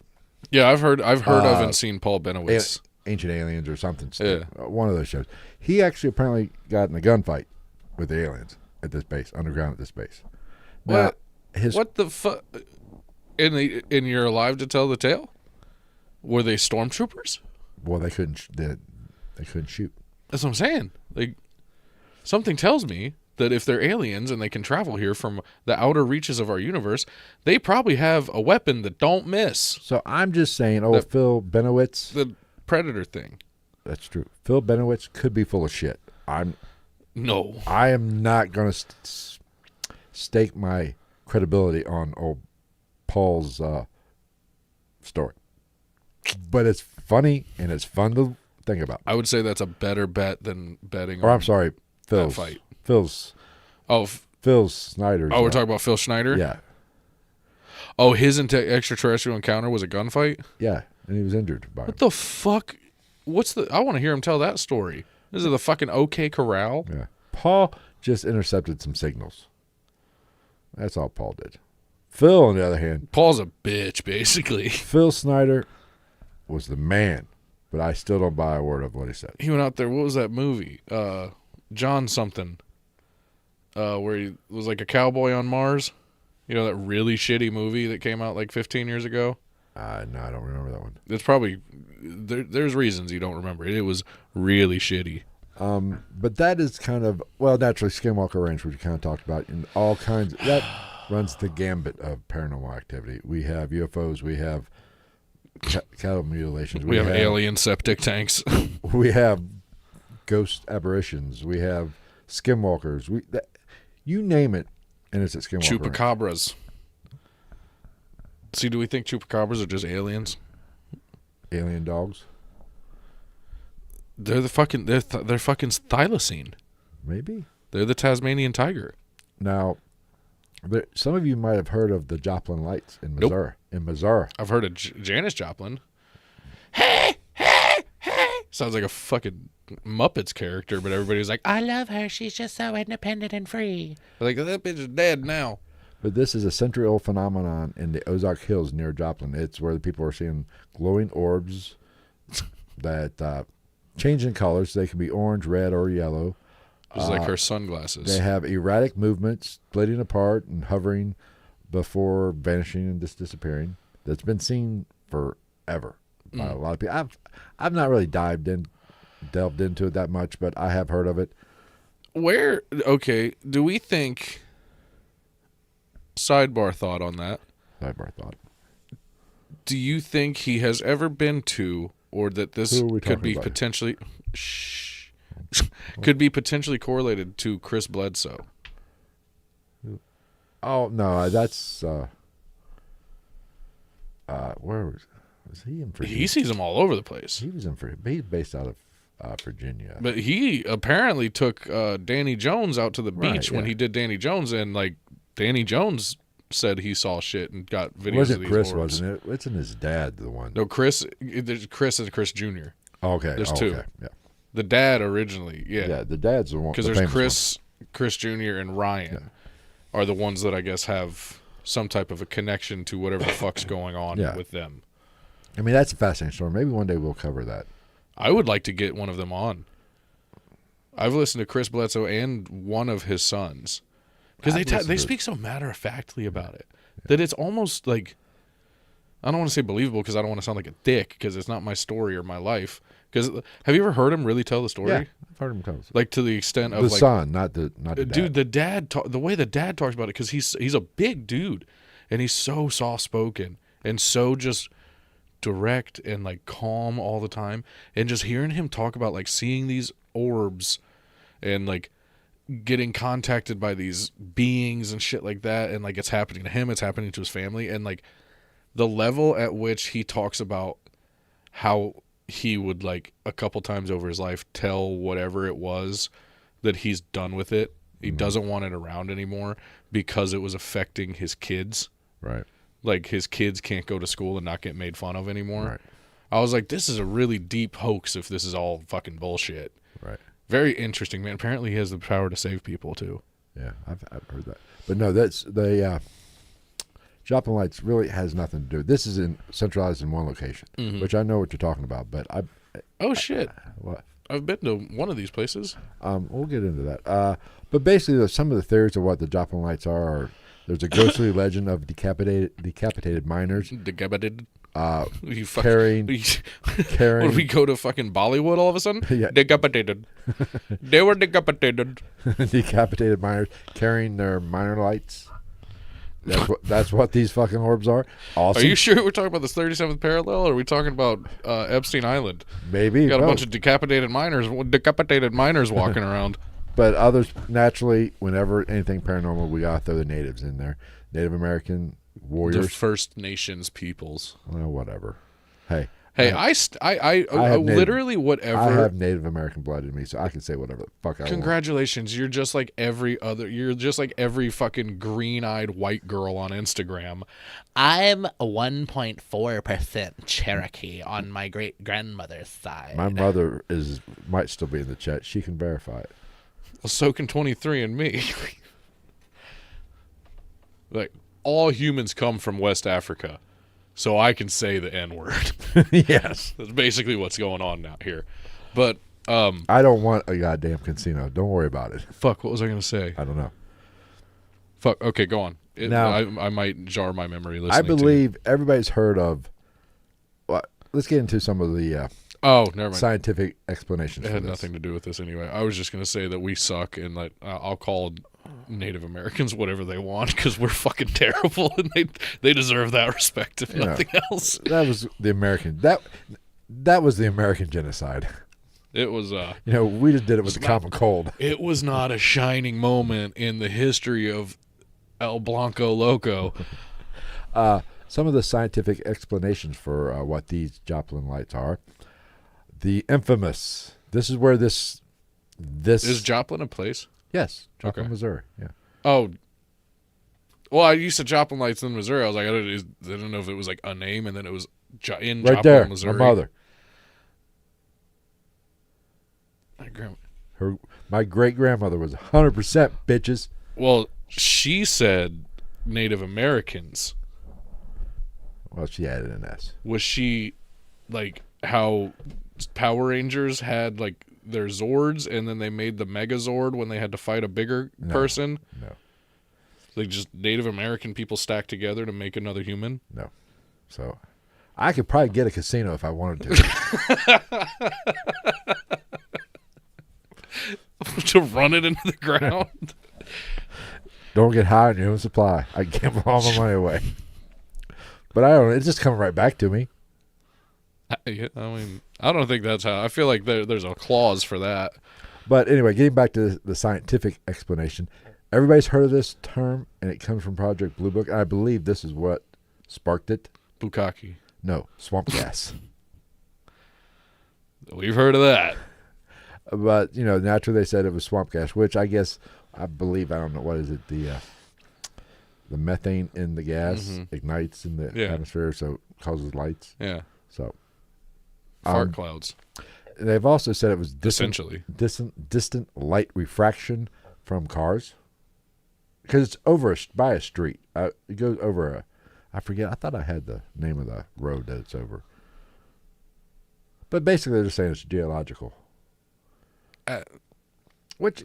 Yeah, I've heard of and seen Paul Benowitz. Ancient Aliens or something. Yeah. One of those shows. He actually apparently got in a gunfight with the aliens at this base, underground at this base. Now, What the fuck? And you're alive to tell the tale? Were they stormtroopers? Well, they couldn't. They couldn't shoot. That's what I'm saying. Like, something tells me that if they're aliens and they can travel here from the outer reaches of our universe, they probably have a weapon that don't miss. So I'm just saying, Phil Benowitz. The Predator thing. That's true. Phil Benowitz could be full of shit. No. I am not going to stake my credibility on old Paul's story. But it's funny and it's fun to think about. I would say that's a better bet than betting Or on I'm sorry, Phil's. that fight. Phil's Snyder's. Oh, we're talking about Phil Schneider? Yeah. Oh, his extraterrestrial encounter was a gunfight? Yeah, and he was injured by it. What the fuck? I want to hear him tell that story. This is the fucking OK Corral? Yeah. Paul just intercepted some signals. That's all Paul did. Phil, on the other hand, Paul's a bitch, basically. Phil Snyder was the man, but I still don't buy a word of what he said. He went out there. What was that movie? John something. Where he was like a cowboy on Mars. You know, that really shitty movie that came out like 15 years ago? No, I don't remember that one. It's probably... There's reasons you don't remember it. It was really shitty. But that is kind of, well, naturally, Skinwalker Ranch, which we kind of talked about, in all kinds, that runs the gambit of paranormal activity. We have UFOs, we have cattle mutilations. We have alien septic tanks. We have ghost apparitions. We have skinwalkers. You name it, and it's at Skinwalker Ranch. Chupacabras. See, do we think chupacabras are just aliens? Alien dogs? They're the fucking they're fucking thylacine. Maybe. They're the Tasmanian tiger. Now, some of you might have heard of the Joplin Lights in Missouri. Nope. In Missouri. I've heard of Janis Joplin. Hey, hey, hey. Sounds like a fucking Muppets character, but everybody's like, I love her. She's just so independent and free. Like, that bitch is dead now. But this is a century-old phenomenon in the Ozark Hills near Joplin. It's where the people are seeing glowing orbs that change in colors. They can be orange, red, or yellow. Just like her sunglasses. They have erratic movements, splitting apart and hovering before vanishing and just disappearing. That's been seen forever by a lot of people. I've not really delved into it that much, but I have heard of it. Okay, do we think... Sidebar thought on that. Sidebar thought. Do you think he has ever been to, or that this could be about? potentially... could be potentially correlated to Chris Bledsoe? Oh, no, that's... where was he in Virginia? He sees them all over the place. He was in Virginia. He's based out of Virginia. But he apparently took Danny Jones out to the beach when yeah. he did Danny Jones, and like Danny Jones said he saw shit and got videos Wasn't of these Chris, orbs. wasn't it? Isn't his dad the one? No, Chris. There's Chris and Chris Jr. Okay. There's two. Okay. Yeah. The dad originally, yeah. Yeah, the dad's the one. Because there's Chris Jr. and Ryan are the ones that I guess have some type of a connection to whatever the fuck's going on with them. I mean, that's a fascinating story. Maybe one day we'll cover that. I would like to get one of them on. I've listened to Chris Bledsoe and one of his sons. Because they speak so matter-of-factly about it that it's almost like, I don't want to say believable because I don't want to sound like a dick because it's not my story or my life. Because have you ever heard him really tell the story? Yeah, I've heard him tell us. Like to the extent of the like son, not the dad. Dude, the way the dad talks about it, because he's a big dude and he's so soft-spoken and so just direct and like calm all the time, and just hearing him talk about like seeing these orbs and like getting contacted by these beings and shit like that, and like it's happening to him, it's happening to his family, and like the level at which he talks about how he would like a couple times over his life tell whatever it was that he's done with it. He doesn't want it around anymore because it was affecting his kids. Right. Like his kids can't go to school and not get made fun of anymore. Right. I was like, this is a really deep hoax if this is all fucking bullshit. Right. Very interesting, man. Apparently he has the power to save people too. Yeah, I've heard that. But no, that's the Joplin Lights really has nothing to do. This is centralized in one location, which I know what you're talking about. But Oh shit! What? I've been to one of these places. We'll get into that. But basically, some of the theories of what the Joplin Lights are there's a ghostly legend of decapitated miners. Decapitated. You Carrying. When we go to fucking Bollywood all of a sudden? Yeah. Decapitated. They were decapitated. Decapitated miners carrying their miner lights. That's what these fucking orbs are. Awesome. Are you sure we're talking about this 37th parallel, or are we talking about Epstein Island? Maybe. You got a bunch of decapitated miners walking around. But others, naturally, whenever anything paranormal, we gotta throw the natives in there. Native American warriors. The First Nations peoples. Well, whatever. Hey, I have literally Native, whatever. I have Native American blood in me, so I can say whatever the fuck I want. Congratulations, you're just like every other. You're just like every fucking green-eyed white girl on Instagram. I'm 1.4% Cherokee on my great grandmother's side. My mother might still be in the chat. She can verify it. Well, so can 23andMe. Like, all humans come from West Africa, so I can say the N-word. Yes. That's basically what's going on now here. But I don't want a goddamn casino. Don't worry about it. fuck, what was I going to say? I don't know. Fuck, okay, go on. Now, I might jar my memory listening I believe everybody's heard of. Well, let's get into some of the oh, never mind. scientific explanations. It for had this. nothing to do with this anyway. I was just going to say that we suck, and that I'll call Native Americans whatever they want because we're fucking terrible, and they deserve that respect if nothing else. That was the American that was the American genocide. It was we just did it with the common cold. it was not a shining moment in the history of El Blanco Loco. Some of the scientific explanations for what these Joplin lights are. The infamous. This is where this Is Joplin a place? Yes, Joplin, Okay. Missouri. Yeah. Oh. Well, I used to Joplin Lights in Missouri. I was like, I don't know if it was like a name, and then it was in Right Joplin, there, Missouri. my mother. My grandma. My great grandmother was 100% bitches. Well, she said Native Americans. Well, she added an S. Was she like how Power Rangers had like their Zords, and then they made the Megazord when they had to fight a bigger person? No. Like just Native American people stacked together to make another human? No. So I could probably get a casino if I wanted to. To run it into the ground? Don't get high on your own supply. I can gamble all my money away. But I don't know. It's just coming right back to me. I mean, I don't think that's how. I feel like there's a clause for that. But anyway, getting back to the scientific explanation, everybody's heard of this term, and it comes from Project Blue Book. I believe this is what sparked it. Bukkake. No, swamp gas. We've heard of that. But, naturally they said it was swamp gas, which I guess, I don't know, what is it, the methane in the gas ignites in the atmosphere, so it causes lights. Yeah. So Fart clouds. they've also said it was Essentially. distant light refraction from cars, because it's by a street. It goes over I forget. I thought I had the name of the road that it's over. But basically, they're just saying it's geological. Which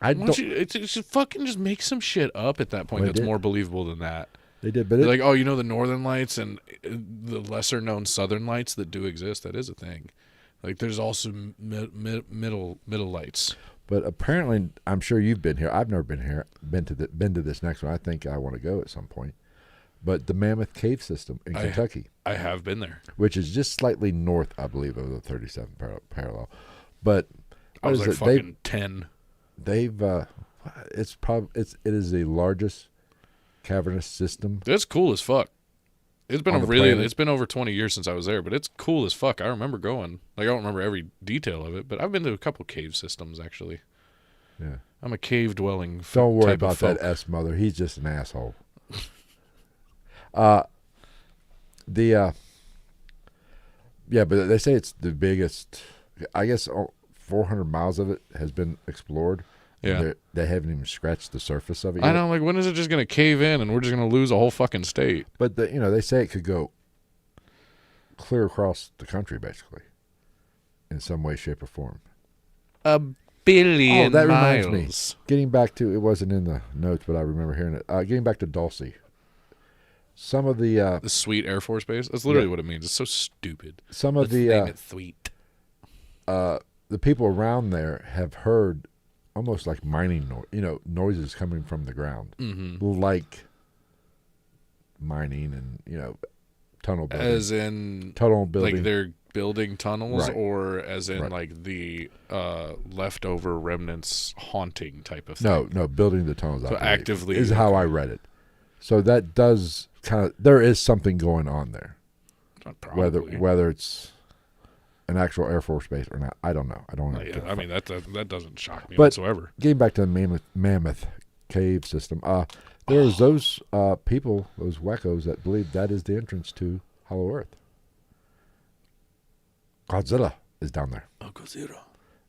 I don't. It's just fucking just make some shit up at that point. Well, That's more believable than that. They did, but They're like, oh, the Northern Lights and the lesser known Southern Lights that do exist. That is a thing. Like, there's also middle lights. But apparently, I'm sure you've been here. I've never been here. Been to this next one. I think I want to go at some point. But the Mammoth Cave System in Kentucky, I have been there. which is just slightly north, I believe, of the 37th parallel. But I was like fucking 10. They've it is the largest cavernous system. It's cool as fuck. It's been planet. it's been over 20 years since I was there, but it's cool as fuck. I remember going. Like, I don't remember every detail of it, but I've been to a couple cave systems actually. Yeah. I'm a cave dwelling. Don't worry type of about that folk. S mother. He's just an asshole. Yeah, but they say it's the biggest. I guess 400 miles of it has been explored. Yeah. They haven't even scratched the surface of it I yet. know. Like, when is it just gonna cave in and we're just gonna lose a whole fucking state? But they say it could go clear across the country, basically. in some way, shape, or form. A billion that miles. reminds me. Getting back to, it wasn't in the notes, but I remember hearing it. Getting back to Dulce. Some of the sweet Air Force Base. That's literally what it means. It's so stupid. some of Let's name the it sweet. the people around there have heard almost like mining noises coming from the ground, like mining and tunnel building. As in tunnel building. like they're building tunnels, Right. or as in Right. like the leftover remnants haunting type of thing. No, building the tunnels. I So believe, actively- is how I read it. So that does kind of, there is something going on there. Probably. Whether it's an actual Air Force base or not, I don't know. I don't know. Yeah, I mean that doesn't shock me But- whatsoever. Getting back to the mammoth cave system, there's those people, those wackos that believe that is the entrance to Hollow Earth. Godzilla is down there, Godzilla,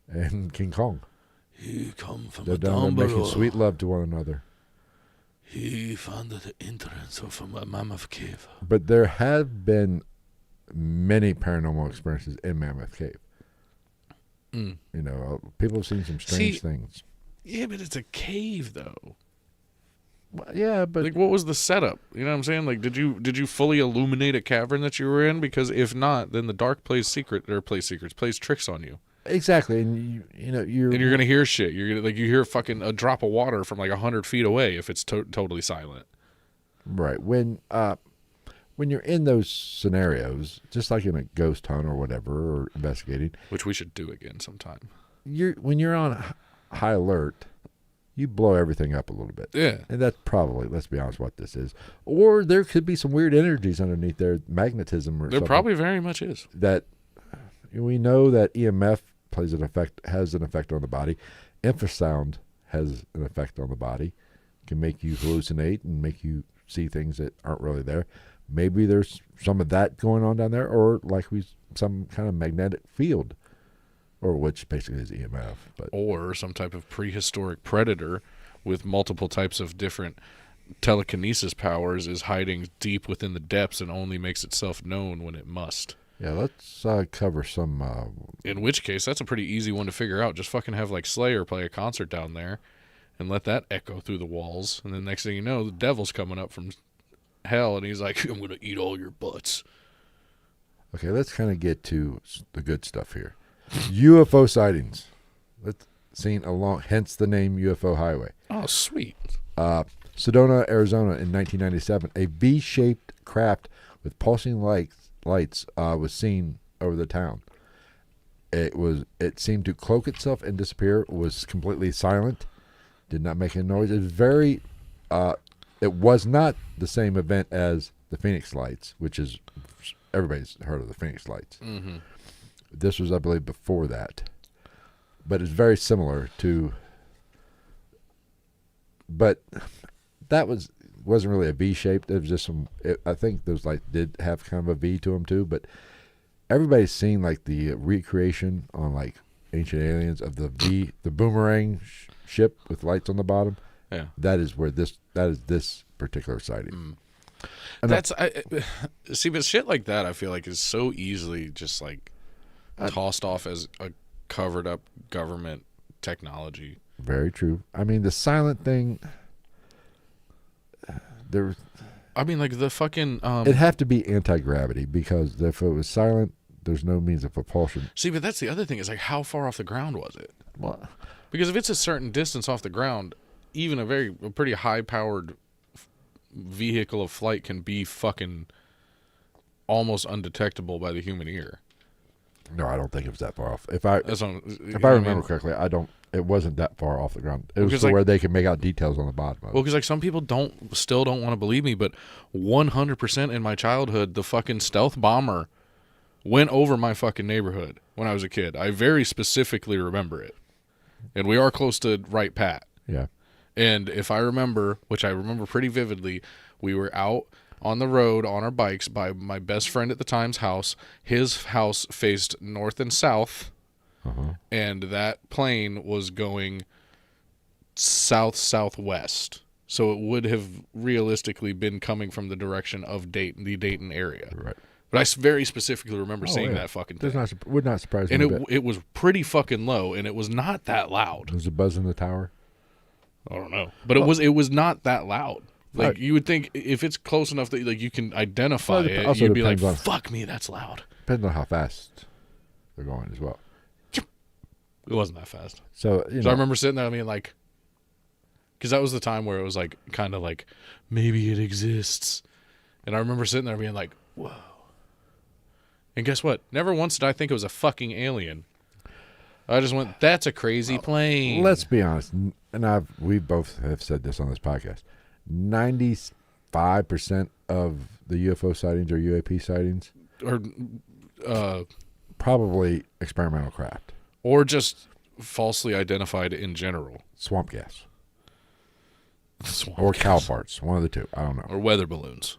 and King Kong. he come from They're a down there down making below. sweet love to one another. He found the entrance of a mammoth cave. But there have been many paranormal experiences in Mammoth Cave. People have seen some strange See, things. Yeah, but it's a cave though. Well, yeah, but Like, what was the setup? You know what I'm saying? Like, did you fully illuminate a cavern that you were in? Because if not, then the dark plays tricks on you, exactly, and you're and you're gonna hear shit. You're gonna you hear fucking a drop of water from like 100 feet away if it's totally silent. right when you're in those scenarios, just like in a ghost hunt or whatever, or investigating. Which we should do again sometime. When you're on high alert, you blow everything up a little bit. Yeah. And that's probably, let's be honest, what this is. Or there could be some weird energies underneath there, magnetism or There something. probably very much is. That we know that EMF has an effect on the body. Infrasound has an effect on the body. Can make you hallucinate and make you see things that aren't really there. Maybe there's some of that going on down there, or some kind of magnetic field, or which basically is EMF. But Or some type of prehistoric predator with multiple types of different telekinesis powers is hiding deep within the depths and only makes itself known when it must. yeah, let's cover some. In which case, that's a pretty easy one to figure out. Just fucking have like Slayer play a concert down there and let that echo through the walls. And then next thing you know, the devil's coming up from hell and he's like, I'm going to eat all your butts. Okay, let's kind of get to the good stuff here. UFO sightings. Hence the name UFO Highway. Oh, sweet. Sedona, Arizona in 1997, a V-shaped craft with pulsing lights was seen over the town. It seemed to cloak itself and disappear, was completely silent, did not make any noise. It was very it was not the same event as the Phoenix Lights, which is, everybody's heard of the Phoenix Lights. Mm-hmm. This was, I believe, before that. But it's very similar to, but that wasn't really a V-shaped. It was just I think those lights did have kind of a V to them too, but everybody's seen like the recreation on like Ancient Aliens of the boomerang ship with lights on the bottom. Yeah. That is this particular sighting. That's see, but shit like that I feel like is so easily just like tossed off as a covered up government technology. Very true. I mean, the silent thing, I mean, like the fucking it'd have to be anti-gravity, because if it was silent, there's no means of propulsion. see, but that's the other thing is like how far off the ground was it? Well, Because if it's a certain distance off the ground, even a pretty high powered vehicle of flight can be fucking almost undetectable by the human ear. no, I don't think it was that far off. If I That's what, remember correctly, it wasn't that far off the ground. It was Because, to like- where they could make out details on the bottom of it. Well, because like some people still don't want to believe me, but 100% in my childhood, the fucking stealth bomber went over my fucking neighborhood when I was a kid. I very specifically remember it, and we are close to Wright Pat. Yeah. And if I remember, which I remember pretty vividly, we were out on the road on our bikes by my best friend at the time's house. His house faced north and south, and that plane was going south-southwest. So it would have realistically been coming from the direction of Dayton, the Dayton area. Right. But I very specifically remember seeing yeah. that fucking thing. Would not surprise me And a bit. it was pretty fucking low, and it was not that loud. Was it buzz in the tower? I don't know, but it was not that loud. Like you would think if it's close enough that like you can identify it, also you'd be like, depends on- "Fuck me, that's loud." Depends on how fast they're going as well. It wasn't that fast. So, So I remember sitting there, I mean, like, because that was the time where it was like kind of like maybe it exists, and I remember sitting there being like, "Whoa." And guess what? Never once did I think it was a fucking alien. I just went, "That's a crazy plane." let's be honest, and we both have said this on this podcast. 95% of the UFO sightings or UAP sightings or probably experimental craft, or just falsely identified in general. swamp gas, Swamp or cow gas. parts. One of the two. I don't know. Or weather balloons.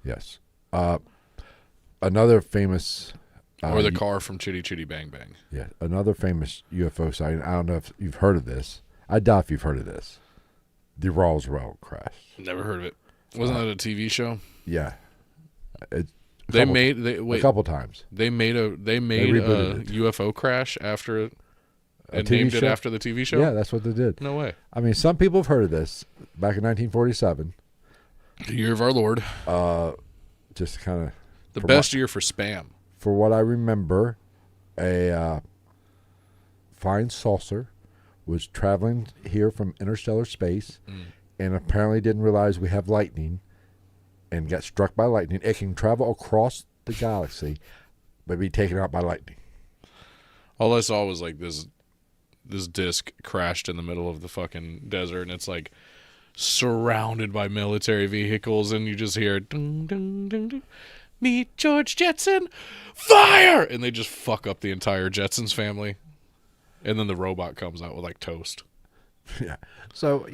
Yes. Another famous. Or the car from Chitty Chitty Bang Bang. Yeah, another famous UFO sighting. I don't know if you've heard of this. I doubt if you've heard of this. The Roswell crash. Never heard of it. Wasn't that a TV show? Yeah. A a couple times. They made a rebooted it. UFO crash after it and TV named it show? after the TV show? Yeah, that's what they did. No way. I mean, some people have heard of this back in 1947. The year of our Lord. Just kind of The best year for spam. for what I remember, a flying saucer was traveling here from interstellar space and apparently didn't realize we have lightning and got struck by lightning. It can travel across the galaxy but be taken out by lightning. All I saw was like this disc crashed in the middle of the fucking desert, and it's like surrounded by military vehicles, and you just hear ding, ding, ding, ding. Meet George Jetson, fire! And they just fuck up the entire Jetsons family. And then the robot comes out with like toast. Yeah. So,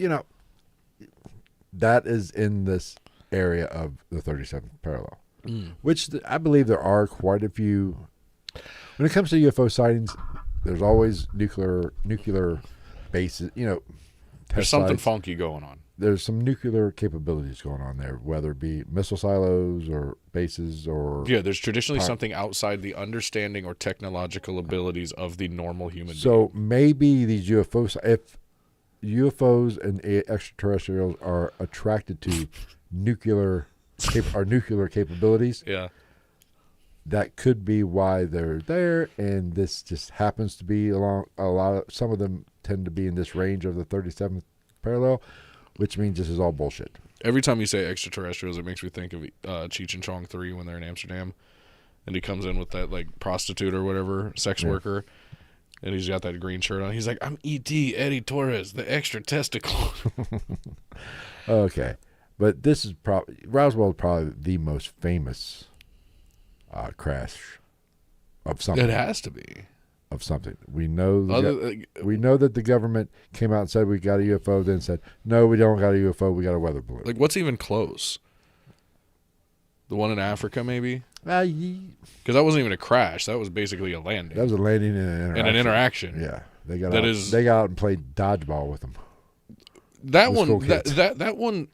that is in this area of the 37th parallel, which I believe there are quite a few. When it comes to UFO sightings, there's always nuclear bases, There's test something sites. funky going on. There's some nuclear capabilities going on there, whether it be missile silos or bases or... Yeah, there's traditionally something outside the understanding or technological abilities of the normal human being. So maybe these UFOs, if UFOs and extraterrestrials are attracted to nuclear capabilities, Yeah. that could be why they're there, and this just happens to be some of them tend to be in this range of the 37th parallel, which means this is all bullshit. Every time you say extraterrestrials, it makes me think of Cheech and Chong 3 when they're in Amsterdam. And he comes in with that like prostitute or whatever, sex worker. And he's got that green shirt on. He's like, "I'm E.T. Eddie Torres, the extra testicle." Okay. But this is Roswell is probably the most famous crash of something. It has to be. Of something. We know that the government came out and said we got a UFO, then said, no, we don't got a UFO, we got a weather balloon. Like, what's even close? The one in Africa, maybe? Because that wasn't even a crash. That was basically a landing. That was a landing and an interaction. Yeah. They got out and played dodgeball with them. That one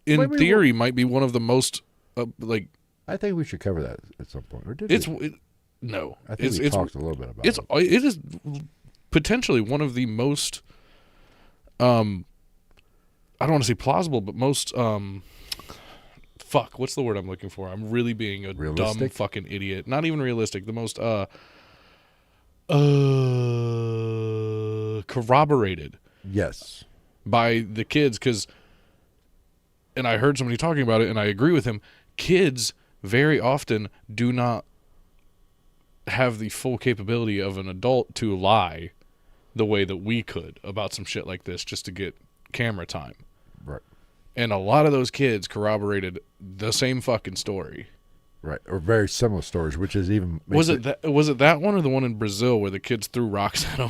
in theory might be one of the most I think we should cover that at some point. Or did no. I think we talked a little bit about it. It is potentially one of the most I don't want to say plausible, but most what's the word I'm looking for? I'm really being a realistic? Dumb fucking idiot. Not even realistic. The most corroborated. Yes. By the kids, and I heard somebody talking about it, and I agree with him. Kids very often do not have the full capability of an adult to lie the way that we could about some shit like this just to get camera time. Right. And a lot of those kids corroborated the same fucking story. Right. Or very similar stories, which is even... Was it that one or the one in Brazil where the kids threw rocks at them?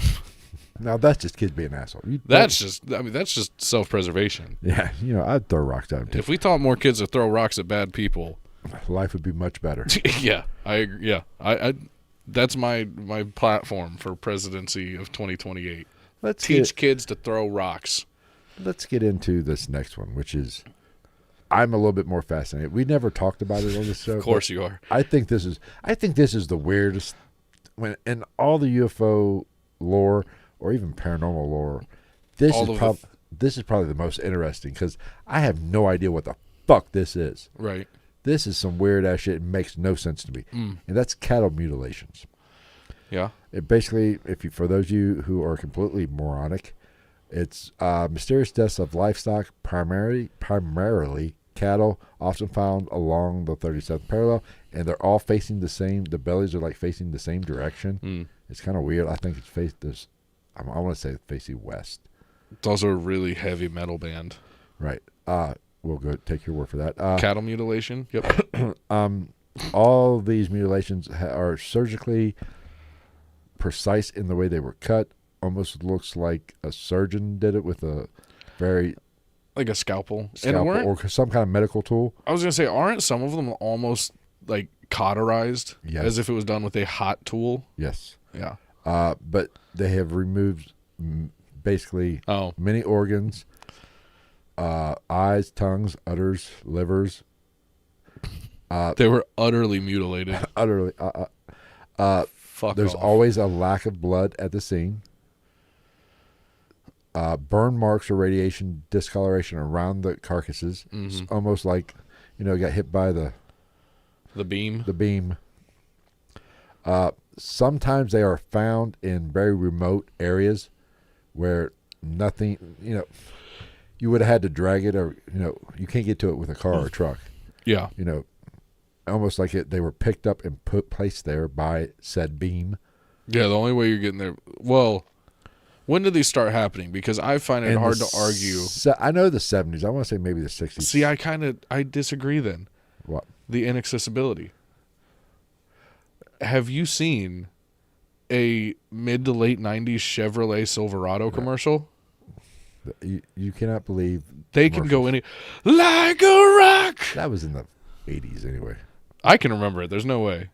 Now, that's just kids being assholes. That's just self-preservation. Yeah. I'd throw rocks at them, too. If we taught more kids to throw rocks at bad people... life would be much better. Yeah. I agree. Yeah. I that's my platform for presidency of 2028. Teach kids to throw rocks. Let's get into this next one, which is I'm a little bit more fascinated. We never talked about it on this show. Of course you are. I think this is the weirdest when in all the UFO lore or even paranormal lore. This is probably the most interesting because I have no idea what the fuck this is. Right. This is some weird ass shit. It makes no sense to me. And that's cattle mutilations. Yeah. It basically, for those of you who are completely moronic, it's mysterious deaths of livestock, primarily cattle, often found along the 37th parallel, and they're all facing the same. The bellies are like facing the same direction. It's kind of weird. I think it's faced this. I want to say it's facing west. It's also a really heavy metal band. Right. We'll go take your word for that. Cattle mutilation. Yep. All these mutilations are surgically precise in the way they were cut. Almost looks like a surgeon did it with a very like a scalpel or some kind of medical tool. I was gonna say, aren't some of them almost like cauterized, as if it was done with a hot tool? Yes. Yeah. But they have removed basically many organs, eyes, tongues, udders, livers. They were utterly mutilated. Utterly. Fuck There's off. always a lack of blood at the scene. Burn marks or radiation discoloration around the carcasses. It's almost like, got hit by the beam. Sometimes they are found in very remote areas where nothing, you would have had to drag it or, you can't get to it with a car or a truck. Yeah. Almost like they were picked up and placed there by said beam. Yeah, the only way you're getting there. Well, when did these start happening? Because I find it hard to argue. I know the 70s. I want to say maybe the 60s. See, I disagree then. What? The inaccessibility. Have you seen a mid to late 90s Chevrolet Silverado commercial? You cannot believe they can go like a rock. That was in the 80s anyway. I can remember it. There's no way.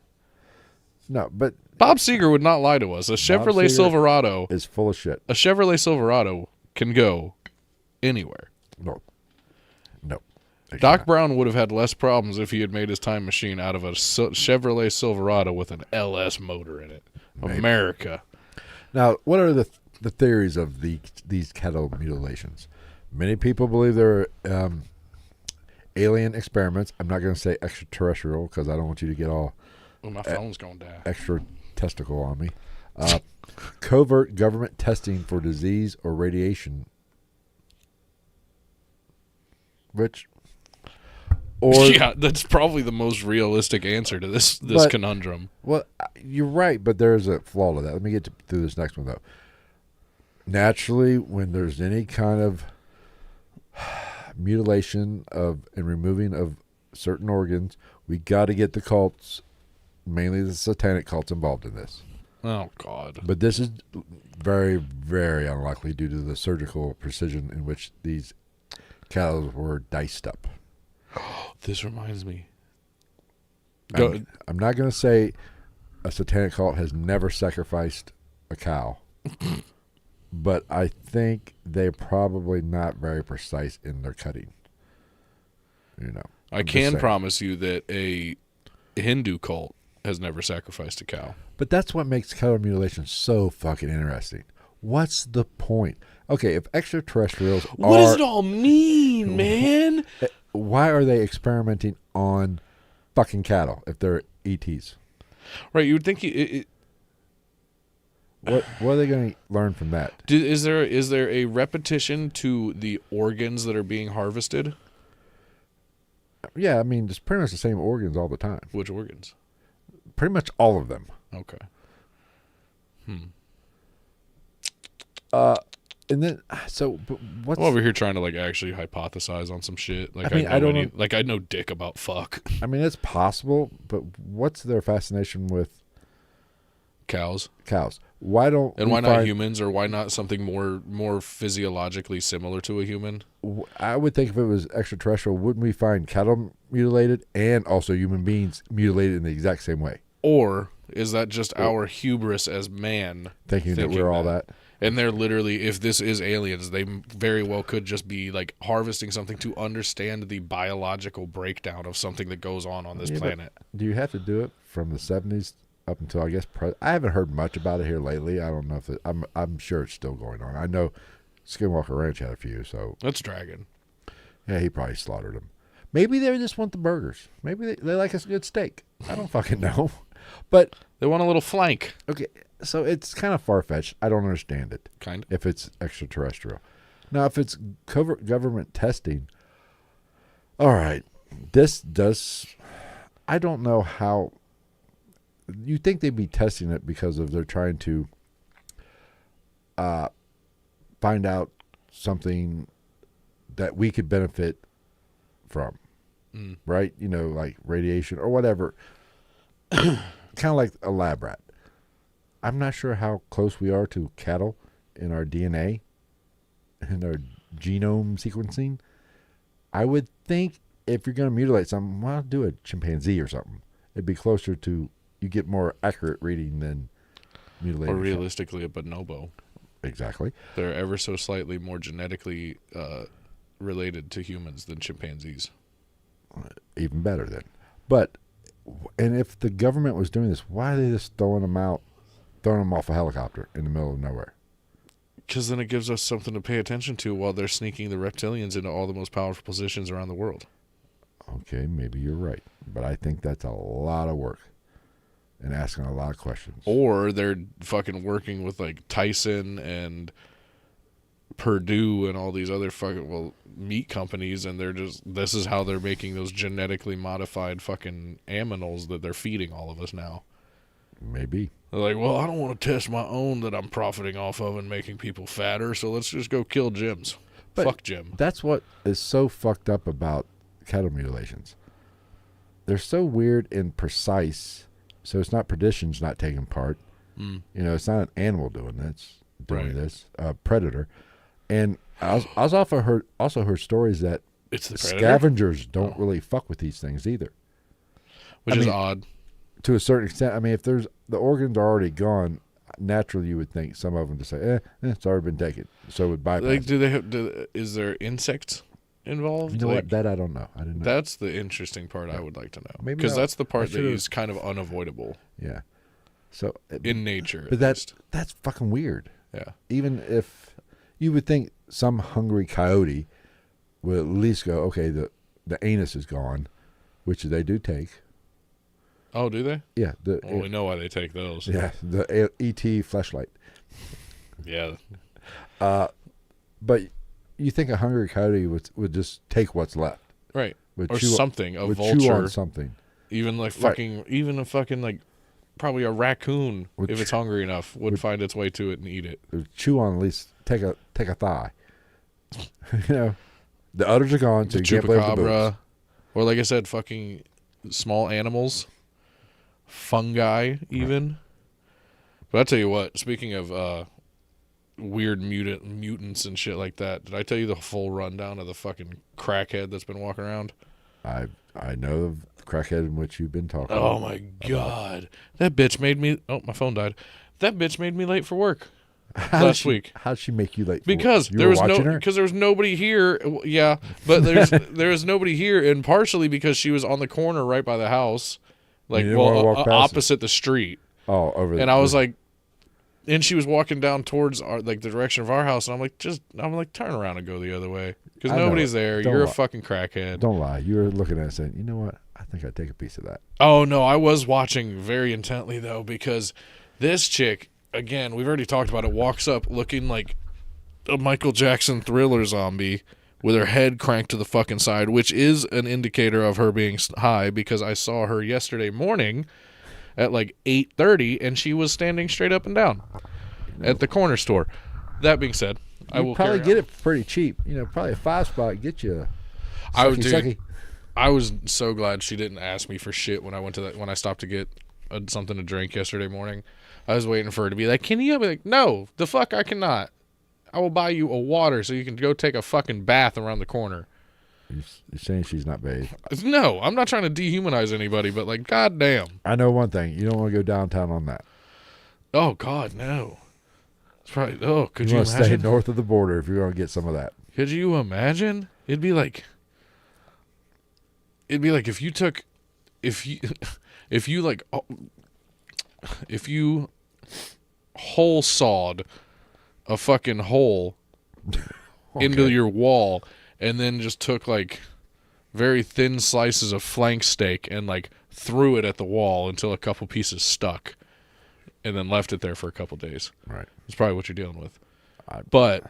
No, but Bob Seger would not lie to us. A Chevrolet Silverado is full of shit. A Chevrolet Silverado can go anywhere. No. Doc Brown would have had less problems if he had made his time machine out of a Chevrolet Silverado with an LS motor in it. Maybe. America. Now, what are the theories of these cattle mutilations? Many people believe they're alien experiments. I'm not going to say extraterrestrial because I don't want you to get all my phone's going to die. Extra testicle on me. Covert government testing for disease or radiation. Yeah, that's probably the most realistic answer to this conundrum. Well, you're right, but there's a flaw to that. Let me get through this next one, though. Naturally, when there's any kind of mutilation and removing of certain organs, we got to get the cults, mainly the satanic cults, involved in this. Oh, God. But this is very, very unlikely due to the surgical precision in which these cattle were diced up. This reminds me. I'm not going to say a satanic cult has never sacrificed a cow, but I think they're probably not very precise in their cutting. I can promise you that a Hindu cult has never sacrificed a cow. But that's what makes cattle mutilation so fucking interesting. What's the point? Okay, if extraterrestrials what does it all mean, man? Why are they experimenting on fucking cattle if they're ETs? Right, you would think what are they going to learn from that? Is there a repetition to the organs that are being harvested? Yeah, I mean, it's pretty much the same organs all the time. Which organs? Pretty much all of them. Okay. And then, so what's... I'm over here trying to actually hypothesize on some shit. I know dick about fuck. I mean, it's possible, but what's their fascination with cows? Why don't... And why not humans, or why not something more physiologically similar to a human? I would think if it was extraterrestrial, wouldn't we find cattle mutilated and also human beings mutilated in the exact same way? Or is that just our hubris as man thinking that we're all that? And they're literally, if this is aliens, they very well could just be like harvesting something to understand the biological breakdown of something that goes on this planet. Do you have to do it from the 70s up until, I guess, I haven't heard much about it here lately. I don't know if I'm sure it's still going on. I know Skinwalker Ranch had a few, so. That's Dragon. Yeah, he probably slaughtered them. Maybe they just want the burgers. Maybe they like a good steak. I don't fucking know. But they want a little flank. Okay, so it's kind of far-fetched. I don't understand it. Kind of. If it's extraterrestrial. Now, if it's covert government testing, all right, this does, I don't know how, you think they'd be testing it because of they're trying to find out something that we could benefit from, right? You know, like radiation or whatever. Kind of like a lab rat. I'm not sure how close we are to cattle in our DNA and our genome sequencing. I would think if you're going to mutilate something, well, do a chimpanzee or something. It'd be closer to, you get more accurate reading than mutilating. Or realistically, a bonobo. Exactly. They're ever so slightly more genetically related to humans than chimpanzees. Even better then. But, and if the government was doing this, why are they just throwing them off a helicopter in the middle of nowhere? Because then it gives us something to pay attention to while they're sneaking the reptilians into all the most powerful positions around the world. Okay, maybe you're right. But I think that's a lot of work and asking a lot of questions. Or they're fucking working with like Tyson and Purdue and all these other fucking, meat companies, and they're just, this is how they're making those genetically modified fucking aminals that they're feeding all of us now. Maybe. They're like, well, I don't want to test my own that I'm profiting off of and making people fatter, so let's just go kill Jims. But fuck Jim. That's what is so fucked up about cattle mutilations. They're so weird and precise, so it's not predictions not taking part. You know, it's not an animal doing this, predator. And I also heard stories that it's the predator? scavengers don't really fuck with these things either. Which is odd. To a certain extent. I mean, if the organs are already gone, naturally you would think some of them just say, it's already been taken. So it would bypass. Like, is there insects involved? You know what? That I don't know. I didn't know. That's the interesting part I would like to know. Maybe because that's the part that should've- is kind of unavoidable. Yeah. So in nature. But that's fucking weird. Yeah. Even if you would think some hungry coyote would at least go, okay, the anus is gone, which they do take. Oh, do they? Yeah. We know why they take those. Yeah, the ET fleshlight. Yeah. But you think a hungry coyote would just take what's left. Right. Would or something. A would vulture. chew on something. Even like fucking, even a fucking like, probably a raccoon, if it's hungry enough, would find its way to it and eat it. Would chew on, at least take a thigh. You know, the others are gone, so The you can't play with the chupacabra, boobs. or like I said, fucking small animals, fungi, even. Right. But I tell you what, speaking of weird mutants and shit like that, did I tell you the full rundown of the fucking crackhead that's been walking around? I know of the crackhead in which you've been talking. Oh my god, that bitch made me. Oh, my phone died. That bitch made me late for work last week. How'd she make you late? Because there was nobody here. Yeah, but there was nobody here, and partially because she was on the corner right by the house, like opposite the street. Oh, over there. And I was like, and she was walking down towards the direction of our house, and I'm like, turn around and go the other way because nobody's there. You're a fucking crackhead. Don't lie. You were looking at it saying, you know what? I think I'd take a piece of that. Oh no, I was watching very intently though, because this chick, again, we've already talked about it, walks up looking like a Michael Jackson Thriller zombie with her head cranked to the fucking side, which is an indicator of her being high, because I saw her yesterday morning at like 8:30 and she was standing straight up and down at the corner store. That being said, I will probably get it pretty cheap. You know, probably a 5-spot get you. I was so glad she didn't ask me for shit when I stopped to get something to drink yesterday morning. I was waiting for her to be like, "Can you?" I'll be like, "No, the fuck, I cannot. I will buy you a water so you can go take a fucking bath around the corner." You're saying she's not bathed. No, I'm not trying to dehumanize anybody, but like, goddamn. I know one thing. You don't want to go downtown on that. Oh God, no. It's probably. Oh, could You you want to stay imagine? north of the border if you're going to get some of that. Could you imagine? It'd be like if you took, if you, if you like, if you hole sawed a fucking hole into your wall and then just took like very thin slices of flank steak and like threw it at the wall until a couple pieces stuck and then left it there for a couple days. Right. That's probably what you're dealing with. But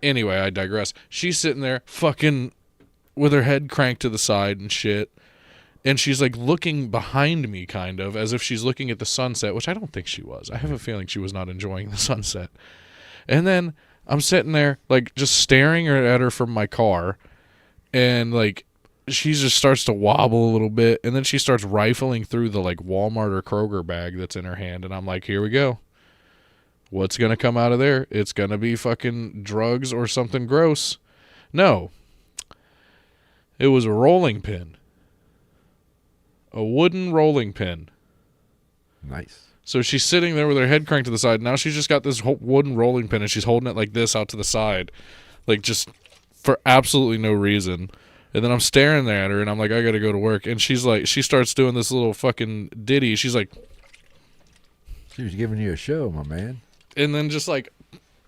anyway, I digress. She's sitting there fucking with her head cranked to the side and shit. And she's like looking behind me kind of as if she's looking at the sunset, which I don't think she was. I have a feeling she was not enjoying the sunset. And then I'm sitting there like just staring at her from my car. And like she just starts to wobble a little bit. And then she starts rifling through the like Walmart or Kroger bag that's in her hand. And I'm like, here we go. What's going to come out of there? It's going to be fucking drugs or something gross. No. It was a rolling pin. A wooden rolling pin. Nice. So she's sitting there with her head cranked to the side. Now she's just got this wooden rolling pin and she's holding it like this out to the side. Like just for absolutely no reason. And then I'm staring there at her and I'm like, I got to go to work. And she's like, she starts doing this little fucking ditty. She's like. She was giving you a show, my man. And then just like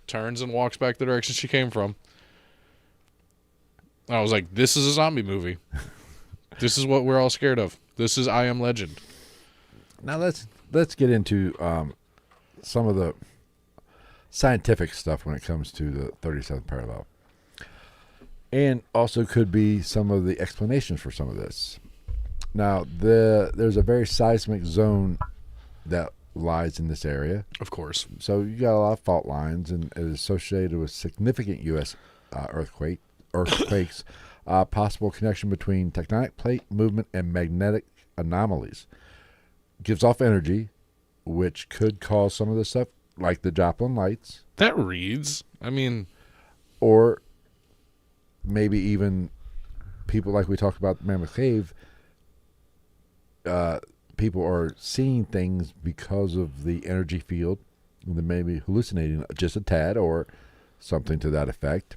turns and walks back the direction she came from. I was like, this is a zombie movie. This is what we're all scared of. This is I Am Legend. Now let's get into some of the scientific stuff when it comes to the 37th parallel. And also could be some of the explanations for some of this. Now, there's a very seismic zone that lies in this area. Of course. So you got a lot of fault lines, and it is associated with significant U.S. earthquakes, possible connection between tectonic plate movement and magnetic anomalies. Gives off energy, which could cause some of this stuff, like the Joplin Lights. That reads. I mean. Or maybe even people like we talked about Mammoth Cave, people are seeing things because of the energy field. They may be hallucinating just a tad or something to that effect.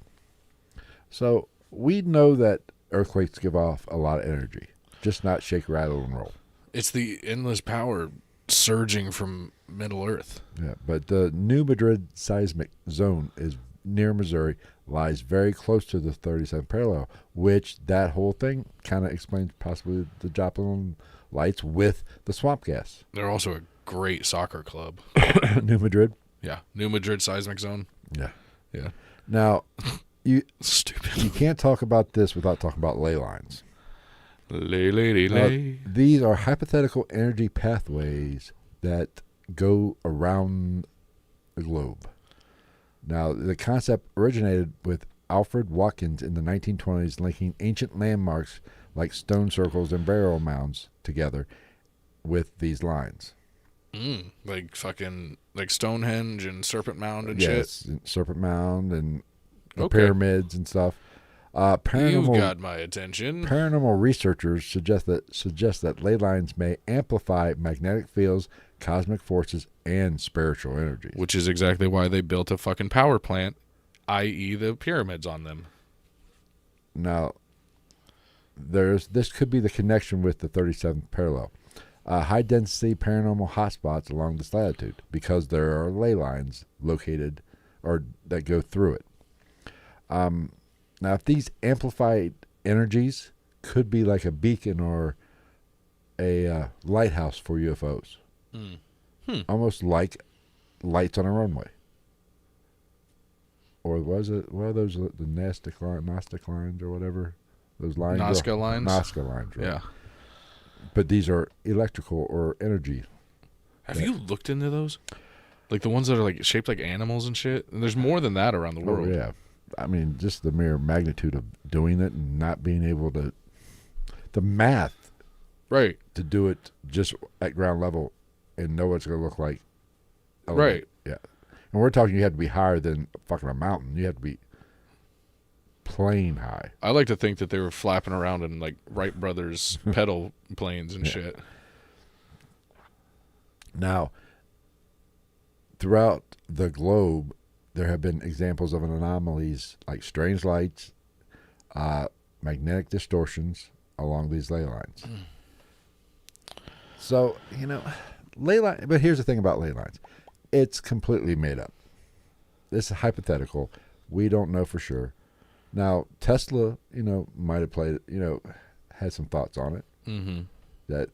So we know that earthquakes give off a lot of energy, just not shake, rattle, and roll. It's the endless power surging from Middle Earth. Yeah, but the New Madrid seismic zone is near Missouri, lies very close to the 37th parallel, which that whole thing kind of explains possibly the Joplin Lights with the swamp gas. They're also a great soccer club. New Madrid? Yeah. New Madrid seismic zone. Yeah. Yeah. Now, Stupid. you can't talk about this without talking about ley lines. Lay. These are hypothetical energy pathways that go around the globe. Now, the concept originated with Alfred Watkins in the 1920s, linking ancient landmarks like stone circles and burial mounds together with these lines. Like fucking like Stonehenge and Serpent Mound and Yes, shit. Serpent Mound and the Okay. pyramids and stuff. You've Paranormal got my attention. Paranormal researchers suggest that ley lines may amplify magnetic fields, cosmic forces, and spiritual energies. Which is exactly why they built a fucking power plant, i.e. the pyramids on them. Now, this could be the connection with the 37th parallel. High-density paranormal hotspots along this latitude because there are ley lines located or that go through it. Now, if these amplified energies could be like a beacon or a lighthouse for UFOs, almost like lights on a runway. Or was it? What are those? The Gnostic lines or whatever. Those lines. Nazca lines. Nazca lines. Right? Yeah. But these are electrical or energy. Have you looked into those? Like the ones that are like shaped like animals and shit? And there's more than that around the world. Oh, yeah. I mean, just the mere magnitude of doing it and not being able to, the math, Right. to do it just at ground level and know what it's going to look like. Right. Yeah. And we're talking you have to be higher than fucking a mountain. You have to be plane high. I like to think that they were flapping around in like Wright Brothers pedal planes and shit. Now, throughout the globe, there have been examples of anomalies like strange lights, magnetic distortions along these ley lines. So, ley line. But here's the thing about ley lines. It's completely made up. This is hypothetical. We don't know for sure. Now, Tesla, might have played, had some thoughts on it. That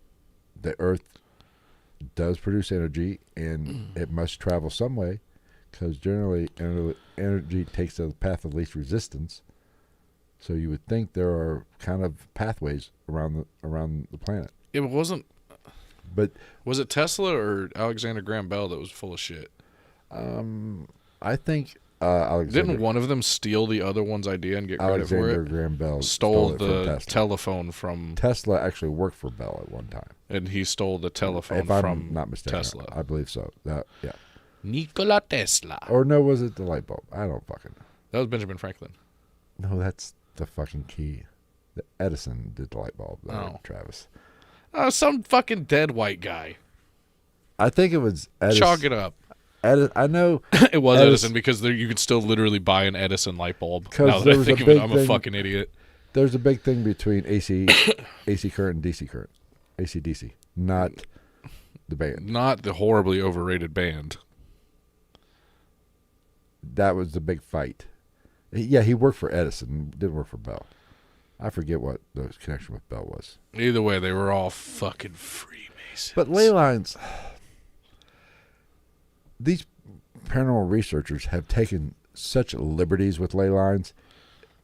the Earth does produce energy and it must travel some way, because generally energy takes the path of least resistance. So you would think there are kind of pathways around the planet. It wasn't. But was it Tesla or Alexander Graham Bell that was full of shit? I think Didn't one of them steal the other one's idea and get credit for Alexander it? Graham Bell Stole it from the Tesla. telephone from Tesla actually worked for Bell at one time. and he stole the telephone If I'm from not mistaken, Tesla. I believe so. Yeah. Nikola Tesla. Or no, was it the light bulb? I don't fucking know. That was Benjamin Franklin. No, that's the fucking key. The Edison did the light bulb. Oh. Travis. Some fucking dead white guy. I think it was Edison. Chalk it up. I know It was Edison because you could still literally buy an Edison light bulb. 'Cause Now that there I was think a of it, big I'm a thing- fucking idiot. there's a big thing between AC current and DC current. AC/DC, not the band. Not the horribly overrated band. That was the big fight. Yeah, he worked for Edison, didn't work for Bell. I forget what the connection with Bell was. Either way, they were all fucking Freemasons. But ley lines, these paranormal researchers have taken such liberties with ley lines.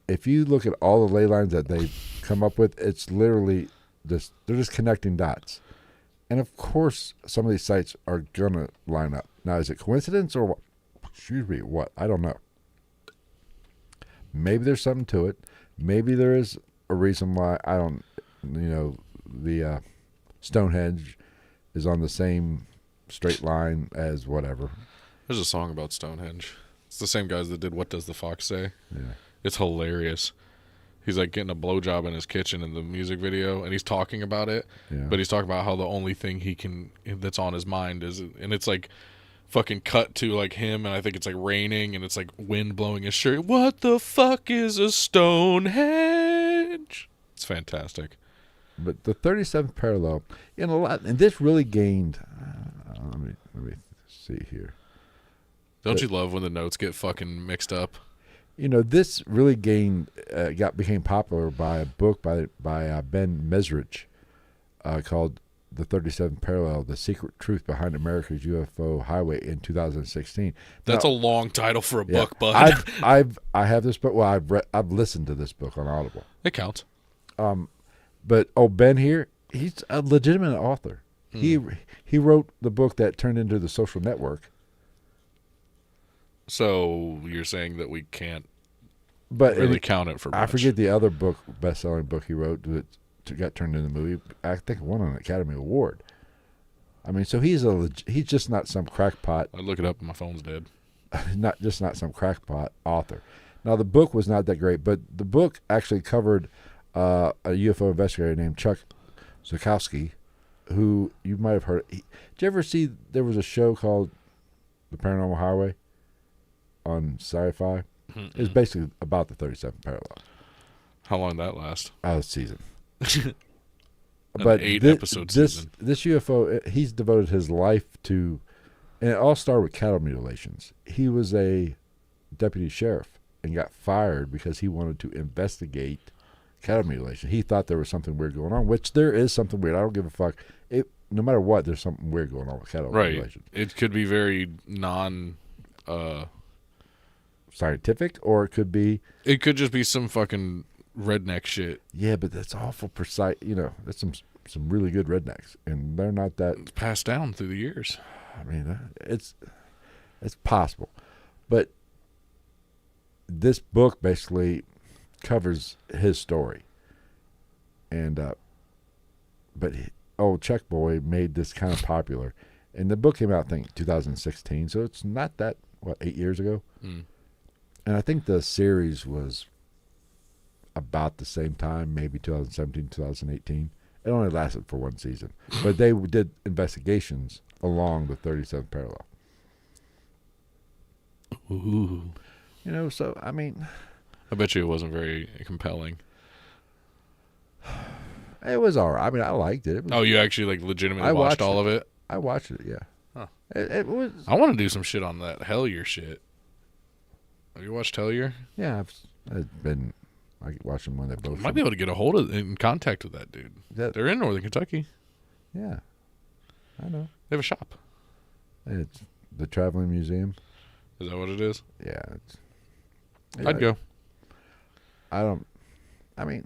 If you look at all the ley lines that they've come up with, it's literally they're just connecting dots. And of course, some of these sites are gonna line up. Now, is it coincidence or what? What? I don't know. Maybe there's something to it. Maybe there is a reason why the Stonehenge is on the same straight line as whatever. There's a song about Stonehenge. It's the same guys that did What Does the Fox Say? Yeah. It's hilarious. He's like getting a blowjob in his kitchen in the music video, and he's talking about it. Yeah. But he's talking about how the only thing that's on his mind is, and it's like fucking cut to like him, and I think it's like raining, and it's like wind blowing his shirt. What the fuck is a Stonehenge? It's fantastic. But the 37th parallel, and this really gained. Let me see here. Don't you love when the notes get fucking mixed up? This really gained, became popular by a book by Ben Mesrich called "The 37th Parallel: The Secret Truth Behind America's UFO Highway" in 2016. That's Now, a long title for a yeah, book, bud. I have this book. Well, I've listened to this book on Audible. It counts. But Ben here, he's a legitimate author. He wrote the book that turned into The Social Network. So you're saying that we can't But really count it for much. I forget the other best-selling book he wrote that got turned into the movie. I think it won an Academy Award. I mean, so he's just not some crackpot. I'd look it up, and my phone's dead. Not some crackpot author. Now the book was not that great, but the book actually covered a UFO investigator named Chuck Zukowski, who you might have heard. Did you ever see? There was a show called The Paranormal Highway on Sci-Fi. It's basically about the 37th parallel. How long did that last? Season. An But 8-episode season. This UFO, he's devoted his life to, and it all started with cattle mutilations. He was a deputy sheriff and got fired because he wanted to investigate cattle mutilation. He thought there was something weird going on, which there is something weird. I don't give a fuck. No matter what, there's something weird going on with cattle mutilation. It could be very Scientific, or it could be. It could just be some fucking redneck shit. Yeah, but that's awful precise. That's some really good rednecks, and they're not that. It's passed down through the years. I mean, it's possible, but this book basically covers his story, and but old Czech boy made this kind of popular, and the book came out I think 2016, so it's not that 8 years ago. And I think the series was about the same time, maybe 2017, 2018. It only lasted for one season. But they did investigations along the 37th parallel. Ooh. You know, so, I mean... I bet you it wasn't very compelling. It was all right. I mean, I liked it. Oh, you actually like legitimately watched all of it? I watched it, yeah. Huh. It was... I want to do some shit on that Hellier shit. Have you watched Hellier? Yeah, I've been... I watched them when they both... Might be able to get a hold of in contact with that dude. They're in Northern Kentucky. Yeah, I know. They have a shop. It's the Traveling Museum. Is that what it is? Yeah. I'd go. I Any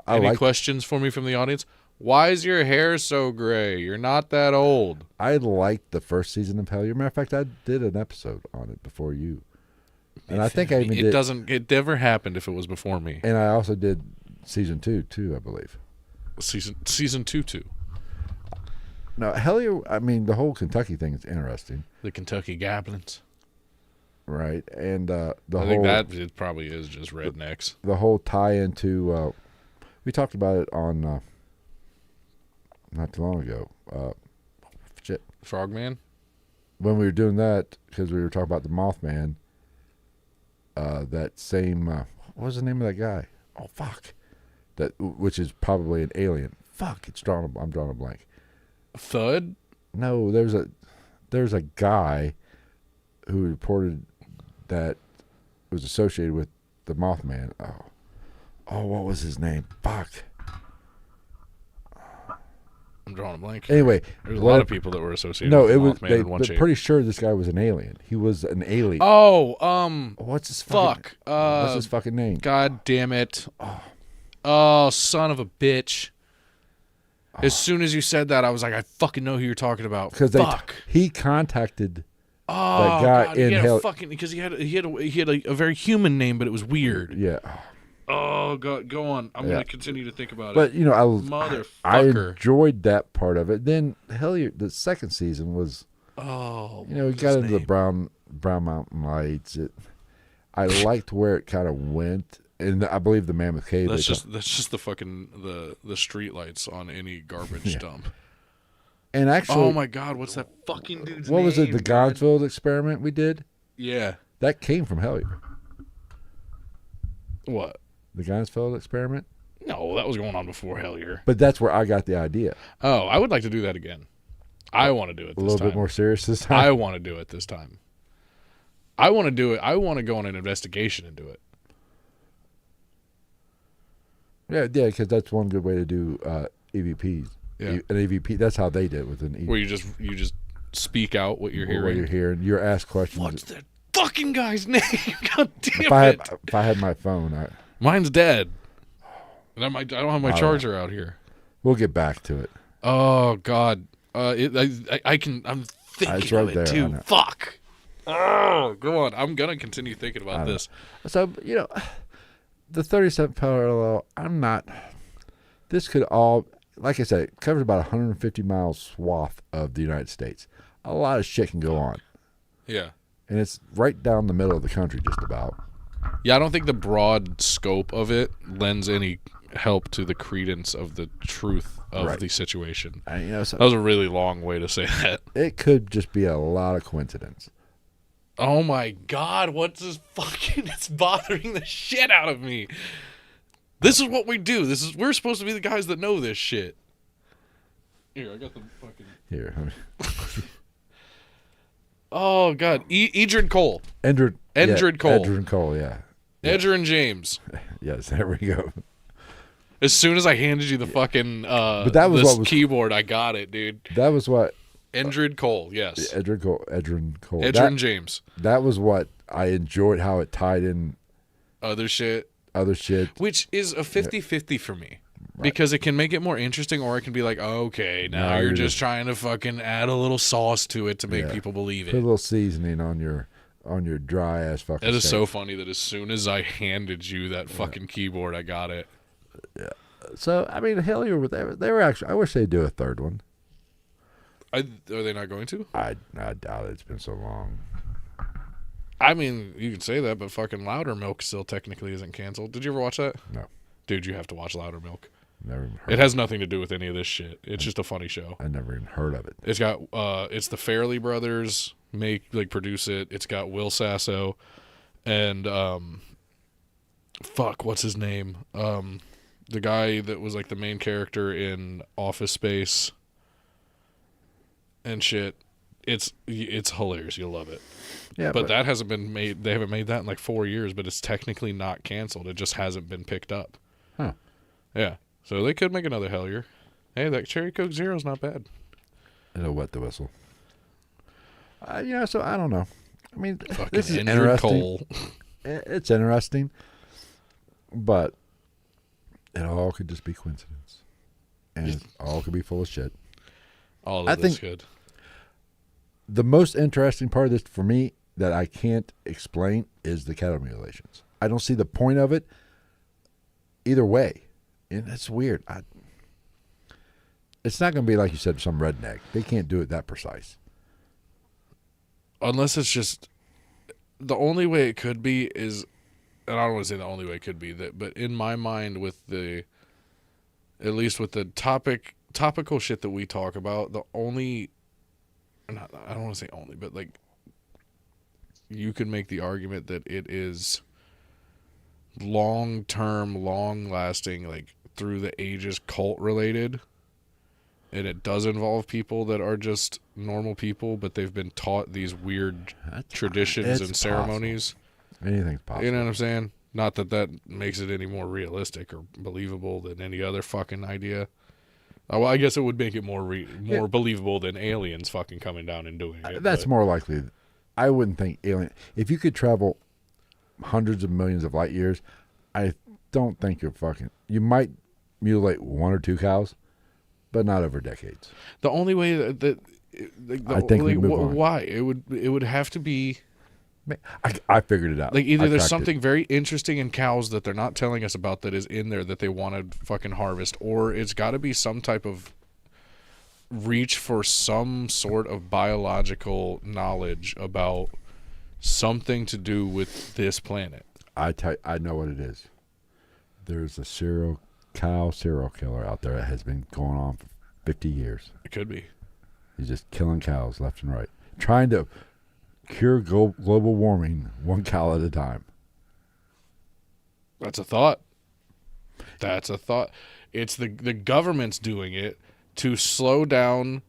like... questions for me from the audience? Why is your hair so gray? You're not that old. I liked the first season of Hellier. Matter of fact, I did an episode on it before you. And I think I even did... It never happened if it was before me. And I also did season 2, too, I believe. Season 2. No, Hellier, I mean, the whole Kentucky thing is interesting. The Kentucky Goblins. Right. And I think that it probably is just rednecks. The whole tie into... we talked about it on... not too long ago. Shit. Frogman? When we were doing that, because we were talking about the Mothman... that same, what was the name of that guy? Oh, fuck. Which is probably an alien. Fuck, I'm drawing a blank. Thud? No, there's a guy who reported that was associated with the Mothman. Oh, what was his name? Fuck. I'm drawing a blank. Anyway, there's a lot of people that were associated with the Mothman in one shape. They're pretty sure this guy was an alien. He was an alien. Oh, what's his fuck? What's his fucking name? God damn it! Oh, son of a bitch! As soon as you said that, I was like, I fucking know who you're talking about. Because he contacted that guy God, in hell. Because he had a very human name, but it was weird. Yeah. Oh God, go on. I'm gonna continue to think about it. But you know, I motherfucker, enjoyed that part of it. Then Hellier, the second season was, he got into the Brown Mountain Lights. I liked where it kind of went, and I believe the Mammoth Cave. That's just the fucking the street lights on any garbage dump. And actually, oh my God, what's that fucking dude's name? What was it? The Gonzfield experiment we did. Yeah, that came from Hellier. What? The Gonzfield experiment? No, that was going on before Hellier. But that's where I got the idea. Oh, I would like to do that again. I want to do it this time. A little bit more serious this time? I want to do it this time. I want to do it. I want to go on an investigation and do it. Yeah, because that's one good way to do EVPs. Yeah. An EVP, that's how they did it with an EVP. Where you just speak out what you're hearing. What you're hearing. You're asked questions. What's that fucking guy's name? God damn it. If I had my phone, mine's dead. And I don't have my charger out here. We'll get back to it. Oh God. I'm thinking it's right of it there, too. Fuck. Oh, go on. I'm gonna continue thinking about this. So, the 37th parallel, this could all, like I said, it covers about 150 mile swath of the United States. A lot of shit can go on. Yeah. And it's right down the middle of the country, just about. Yeah, I don't think the broad scope of it lends any help to the credence of the truth of the situation. So that was a really long way to say that. It could just be a lot of coincidence. Oh my God, what's this fucking... It's bothering the shit out of me. This is what we do. We're supposed to be the guys that know this shit. Here, I got the fucking... Here, oh, God. Edred Cole. Edred Cole. Edred Cole, yeah. Edred James. Yes, there we go. As soon as I handed you the fucking but that was keyboard, I got it, dude. That was what... Edred Cole, yes. Edred Cole. Edred James. That was what I enjoyed, how it tied in... Other shit. Which is a 50-50 for me. Right. Because it can make it more interesting, or it can be like, okay, now you're just trying to fucking add a little sauce to it to make people believe it. Put a little seasoning on your dry ass fucking It is steak. so funny that as soon as I handed you that fucking keyboard, I got it. Yeah. So, I mean, Hellier, they were actually, I wish they'd do a third one. Are they not going to? I doubt it. It's been so long. I mean, you could say that, but fucking Loudermilk still technically isn't canceled. Did you ever watch that? No, Dude, you have to watch Loudermilk. never even heard. It has nothing to do with any of this shit. It's just a funny show. I never even heard of it. It's got it's the Farrelly brothers produce it. It's got Will Sasso and fuck, what's his name? The guy that was like the main character in Office Space and shit. It's hilarious. You'll love it. Yeah, But that hasn't been made. They haven't made that in like 4 years, but it's technically not canceled. It just hasn't been picked up. Huh. Yeah. So they could make another Hellier. Hey, that Cherry Coke Zero's not bad. it'll wet the whistle. So I don't know. I mean, Fucking this is Andrew interesting. Cole. It's interesting, but it all could just be coincidence, and it all could be full of shit. All I of this think- could. The most interesting part of this for me that I can't explain is the cattle mutilations. I don't see the point of it either way, and it's weird. It's not going to be like you said, some redneck. They can't do it that precise. Unless it's just the only way it could be is, and I don't want to say the only way it could be that, but in my mind, with the, at least with the topical shit that we talk about, the only, not, I don't want to say only, but like, you could make the argument that it is long-term, long-lasting, like through the ages, cult-related. And it does involve people that are just normal people, but they've been taught these weird traditions and ceremonies. Anything's possible. You know what I'm saying? Not that that makes it any more realistic or believable than any other fucking idea. Well, I guess it would make it more believable than aliens fucking coming down and doing it. That's more likely. I wouldn't think alien. If you could travel hundreds of millions of light years, I don't think you might mutilate one or two cows, but not over decades. The only way that I think we move on. why it would have to be I figured it out. like either I there's cracked something very interesting in cows that they're not telling us about that is in there that they want to fucking harvest, or it's got to be some type of reach for some sort of biological knowledge about something to do with this planet. it. I know what it is. There's a serial killer out there that has been going on for 50 years. It could be. He's just killing cows left and right, trying to cure global warming one cow at a time. That's a thought. That's a thought. It's the government's doing it to slow down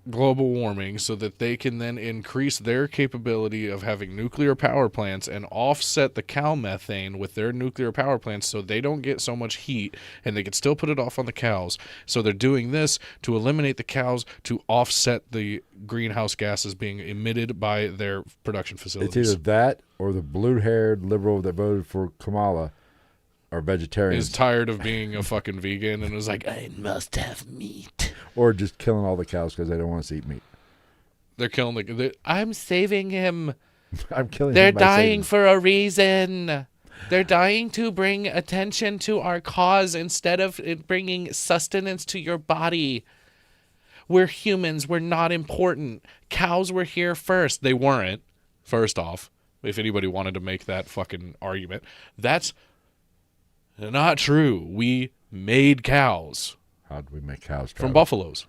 global warming so that they can then increase their capability of having nuclear power plants and offset the cow methane with their nuclear power plants so they don't get so much heat and they can still put it off on the cows. So they're doing this to eliminate the cows to offset the greenhouse gases being emitted by their production facilities. It's either that or the blue-haired liberal that voted for Kamala are vegetarians. Is tired of being a fucking vegan and was like, I must have meat. Or just killing all the cows because they don't want us to eat meat. they're killing I'm saving him. I'm killing They're him by dying saving for a reason. They're dying to bring attention to our cause instead of it bringing sustenance to your body. We're humans. We're not important. Cows were here first. They weren't, first off, if anybody wanted to make that fucking argument. That's not true. We made cows How do we make cows from travel? buffaloes.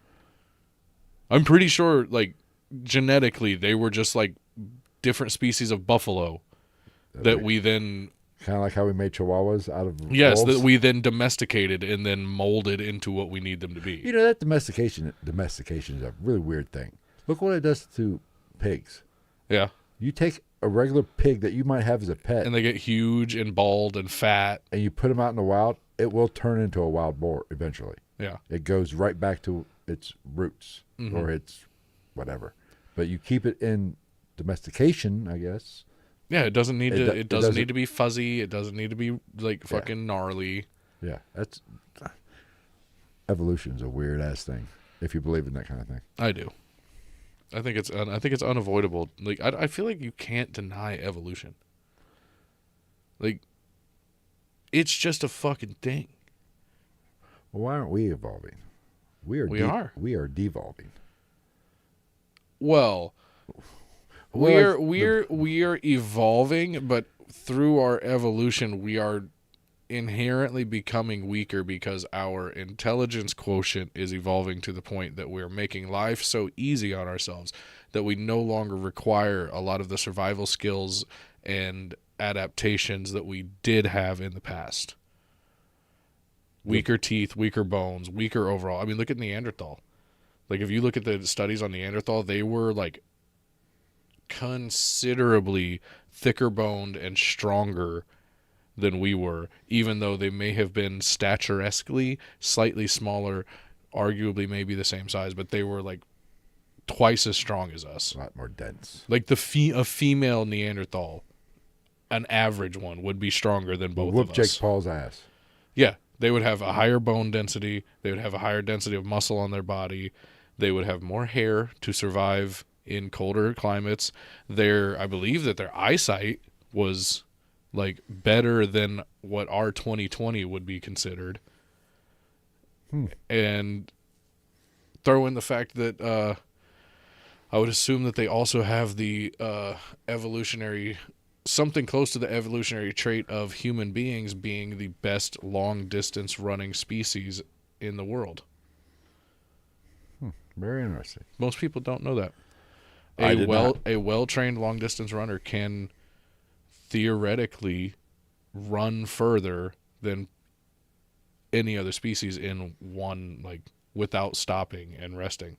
I'm pretty sure, like, genetically, they were just, like, different species of buffalo that we then... Kind of like how we made chihuahuas out of Yes, wolves. that we then domesticated and then molded into what we need them to be. You know, that domestication is a really weird thing. Look what it does to pigs. Yeah. You take a regular pig that you might have as a pet And they get huge and bald and fat. and you put them out in the wild, it will turn into a wild boar eventually. Yeah. It goes right back to its roots or its whatever. But you keep it in domestication, I guess. Yeah, it doesn't need It doesn't need to be fuzzy. It doesn't need to be like Yeah. fucking gnarly. Yeah, that's evolution's a weird ass thing if you believe in that kind of thing. I do. I think it's unavoidable. Like I feel like you can't deny evolution. Like it's just a fucking thing. Well, why aren't we evolving? We are. We are. We are devolving. Well, we're evolving, but through our evolution, we are inherently becoming weaker because our intelligence quotient is evolving to the point that we're making life so easy on ourselves that we no longer require a lot of the survival skills and adaptations that we did have in the past. Weaker teeth, weaker bones, weaker overall. I mean, look at Neanderthal. Like, if you look at the studies on Neanderthal, they were, like, considerably thicker boned and stronger than we were, even though they may have been staturesquely slightly smaller, arguably maybe the same size, but they were, like, twice as strong as us. A lot more dense. Like, a female Neanderthal, an average one, would be stronger than both Whoop of us. Jake Paul's ass. Yeah, they would have a higher bone density. They would have a higher density of muscle on their body. They would have more hair to survive in colder climates. I believe that their eyesight was, like, better than what our 2020 would be considered. And throw in the fact that I would assume that they also have the evolutionary, something close to the evolutionary trait of human beings being the best long-distance running species in the world. Very interesting. Most people don't know that. A well-trained long-distance runner can theoretically run further than any other species in one, like, without stopping and resting.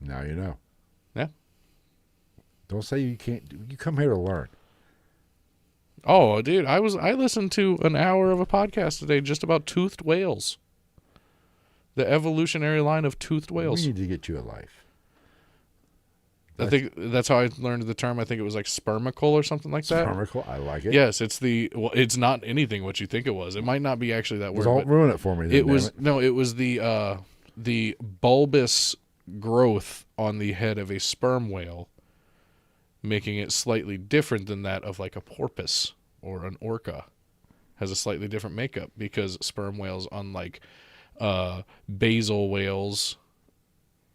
Now you know. Yeah. Don't say you can't. You come here to learn. Oh, dude, I listened to an hour of a podcast today just about toothed whales. The evolutionary line of toothed whales. We need to get you a life. I think that's how I learned the term. I think it was like spermical or something like that. Spermical, I like it. Yes, it's not anything what you think it was. It might not be actually that word. Don't ruin it for me. Then, it was the bulbous growth on the head of a sperm whale, making it slightly different than that of, like, a porpoise or an orca. Has a slightly different makeup because sperm whales, unlike basal whales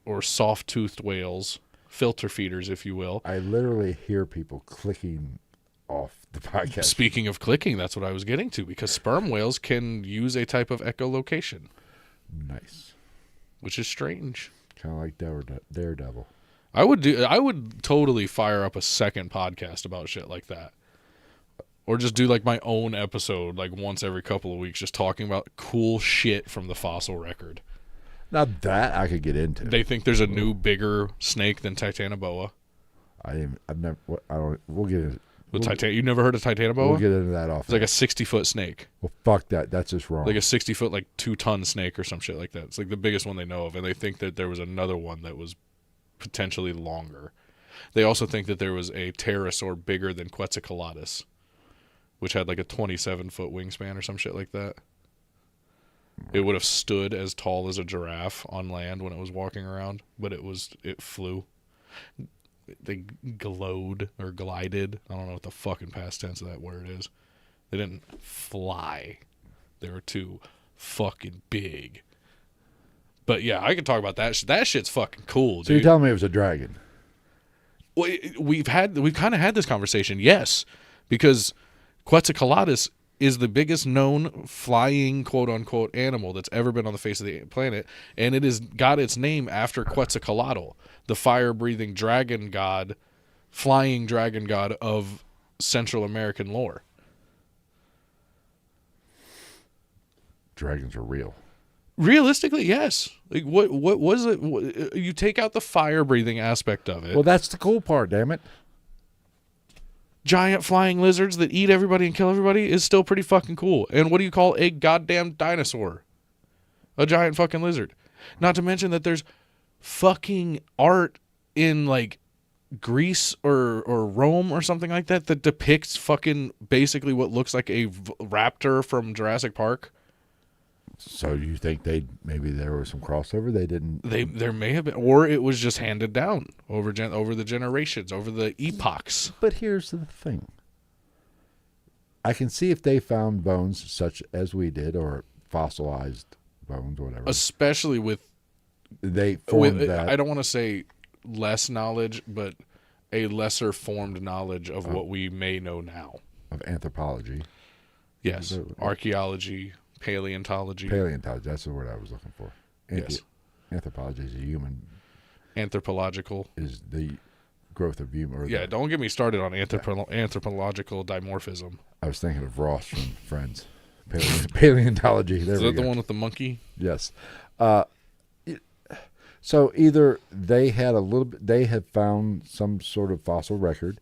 or soft-toothed whales, filter feeders, if you will. I literally hear people clicking off the podcast. Speaking of clicking, that's what I was getting to, because sperm whales can use a type of echolocation. Nice. Which is strange. Kind of like Daredevil. I would totally fire up a second podcast about shit like that. Or just do, like, my own episode, like, once every couple of weeks, just talking about cool shit from the fossil record. Now that I could get into. They think there's a new, bigger snake than Titanoboa. We'll get into You never heard of Titanoboa? We'll get into that off. It's like a 60-foot snake. Well, fuck that. That's just wrong. Like a 60-foot, like 2-ton snake or some shit like that. It's like the biggest one they know of, and they think that there was another one that was potentially longer. They also think that there was a pterosaur bigger than Quetzalcoatlus, which had like a 27-foot wingspan or some shit like that. It would have stood as tall as a giraffe on land when it was walking around, but it flew. They glowed or glided. I don't know what the fucking past tense of that word is. They didn't fly. They were too fucking big. But yeah, I could talk about that. That shit's fucking cool, dude. So you're telling me it was a dragon? Well, we've kind of had this conversation, yes, because Quetzalcoatlus is the biggest known flying quote-unquote animal that's ever been on the face of the planet, and it has got its name after Quetzalcoatl, the fire-breathing dragon god, flying dragon god of Central American lore. Dragons are real. Realistically, yes. Like, what was it? You take out the fire-breathing aspect of it. Well, that's the cool part, damn it. Giant flying lizards that eat everybody and kill everybody is still pretty fucking cool. And what do you call a goddamn dinosaur? A giant fucking lizard. Not to mention that there's fucking art in, like, Greece or Rome or something like that that depicts fucking basically what looks like a raptor from Jurassic Park. So you think maybe there was some crossover? They didn't. There may have been, or it was just handed down over the generations, over the epochs. But here's the thing. I can see if they found bones such as we did, or fossilized bones, whatever. Especially with they formed that. I don't want to say less knowledge, but a lesser formed knowledge of what we may know now. Of anthropology. Yes. Archaeology, paleontology. Paleontology, that's the word I was looking for. Yes. Anthropology is a human. Anthropological. Is the growth of human. Or Yeah, don't get me started on anthropological dimorphism. I was thinking of Ross from Friends. Paleontology. There Is we that go. the one with the monkey? Yes. So either they had they had found some sort of fossil record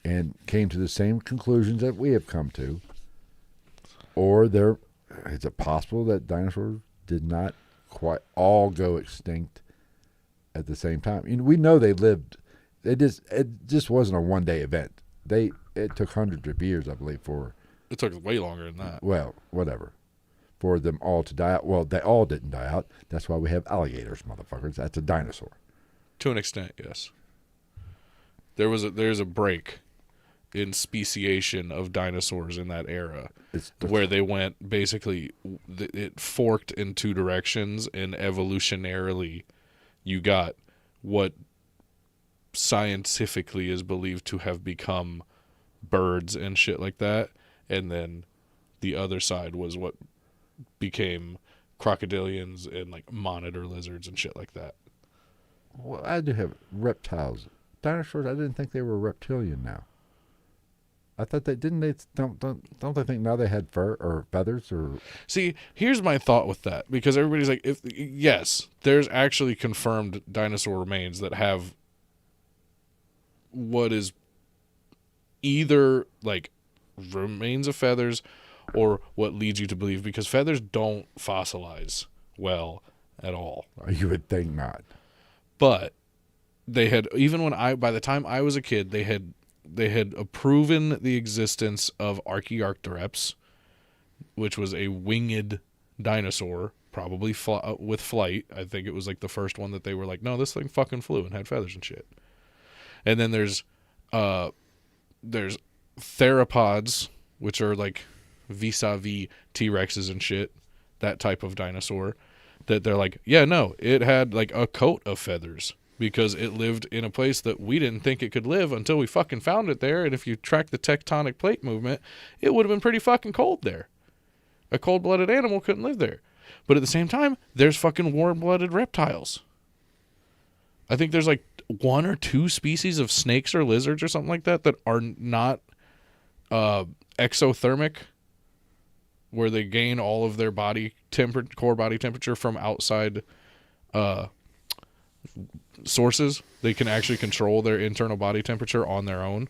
and came to the same conclusions that we have come to, or is it possible that dinosaurs did not quite all go extinct at the same time? We know they lived. It just wasn't a one-day event. It took hundreds of years, I believe, for. It took way longer than that. Well, whatever. For them all to die out. Well, they all didn't die out. That's why we have alligators, motherfuckers. That's a dinosaur. To an extent, yes. There's a break in speciation of dinosaurs in that era, where they went basically. It forked in two directions, and evolutionarily, you got what scientifically is believed to have become birds and shit like that, and then the other side was what became crocodilians and like monitor lizards and shit like that. Well, I do have reptiles. Dinosaurs, I didn't think they were reptilian now. I thought they didn't. They don't they think now they had fur or feathers or? See, here's my thought with that, because everybody's like, yes, there's actually confirmed dinosaur remains that have what is either like remains of feathers or what leads you to believe, because feathers don't fossilize well at all. You would think not. But they had, even by the time I was a kid, they had proven the existence of Archaeopteryx, which was a winged dinosaur, probably with flight. I think it was like the first one that they were like, no, this thing fucking flew and had feathers and shit. And then there's theropods, which are like vis-a-vis T-Rexes and shit, that type of dinosaur, that they're like, yeah, no, it had like a coat of feathers because it lived in a place that we didn't think it could live until we fucking found it there. And if you track the tectonic plate movement, it would have been pretty fucking cold there. A cold-blooded animal couldn't live there. But at the same time, there's fucking warm-blooded reptiles. I think there's like 1 or 2 species of snakes or lizards or something like that that are not exothermic, where they gain all of their core body temperature from outside sources. They can actually control their internal body temperature on their own.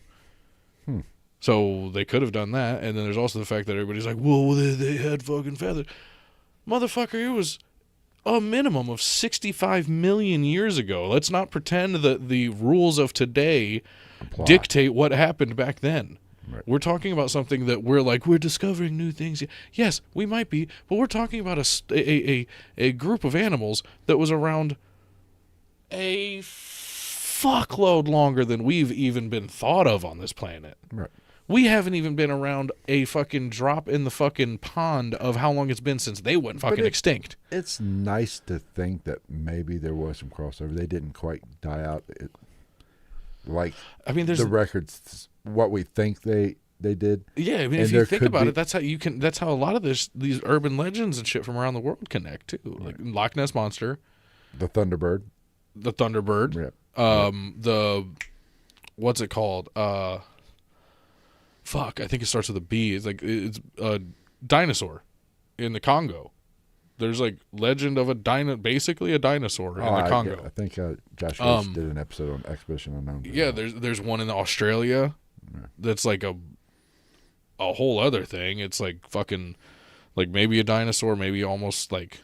So they could have done that. And then there's also the fact that everybody's like, well, they had fucking feathers. Motherfucker, it was a minimum of 65 million years ago. Let's not pretend that the rules of today dictate what happened back then. Right. We're talking about something that we're discovering new things. Yes, we might be, but we're talking about a group of animals that was around a fuckload longer than we've even been thought of on this planet. Right. We haven't even been around a fucking drop in the fucking pond of how long it's been since they went fucking extinct. It's nice to think that maybe there was some crossover. They didn't quite die out. There's the records, what we think they did. Yeah, I mean, if you think about it, that's how a lot of these urban legends and shit from around the world connect too. Like Loch Ness Monster, the Thunderbird. The what's it called? Fuck, I think it starts with a B. It's a dinosaur in the Congo. There's like legend of basically a dinosaur in the Congo. I think Josh Gates did an episode on Expedition Unknown. Yeah, there's one in Australia that's like a whole other thing. It's like fucking like maybe a dinosaur, maybe almost like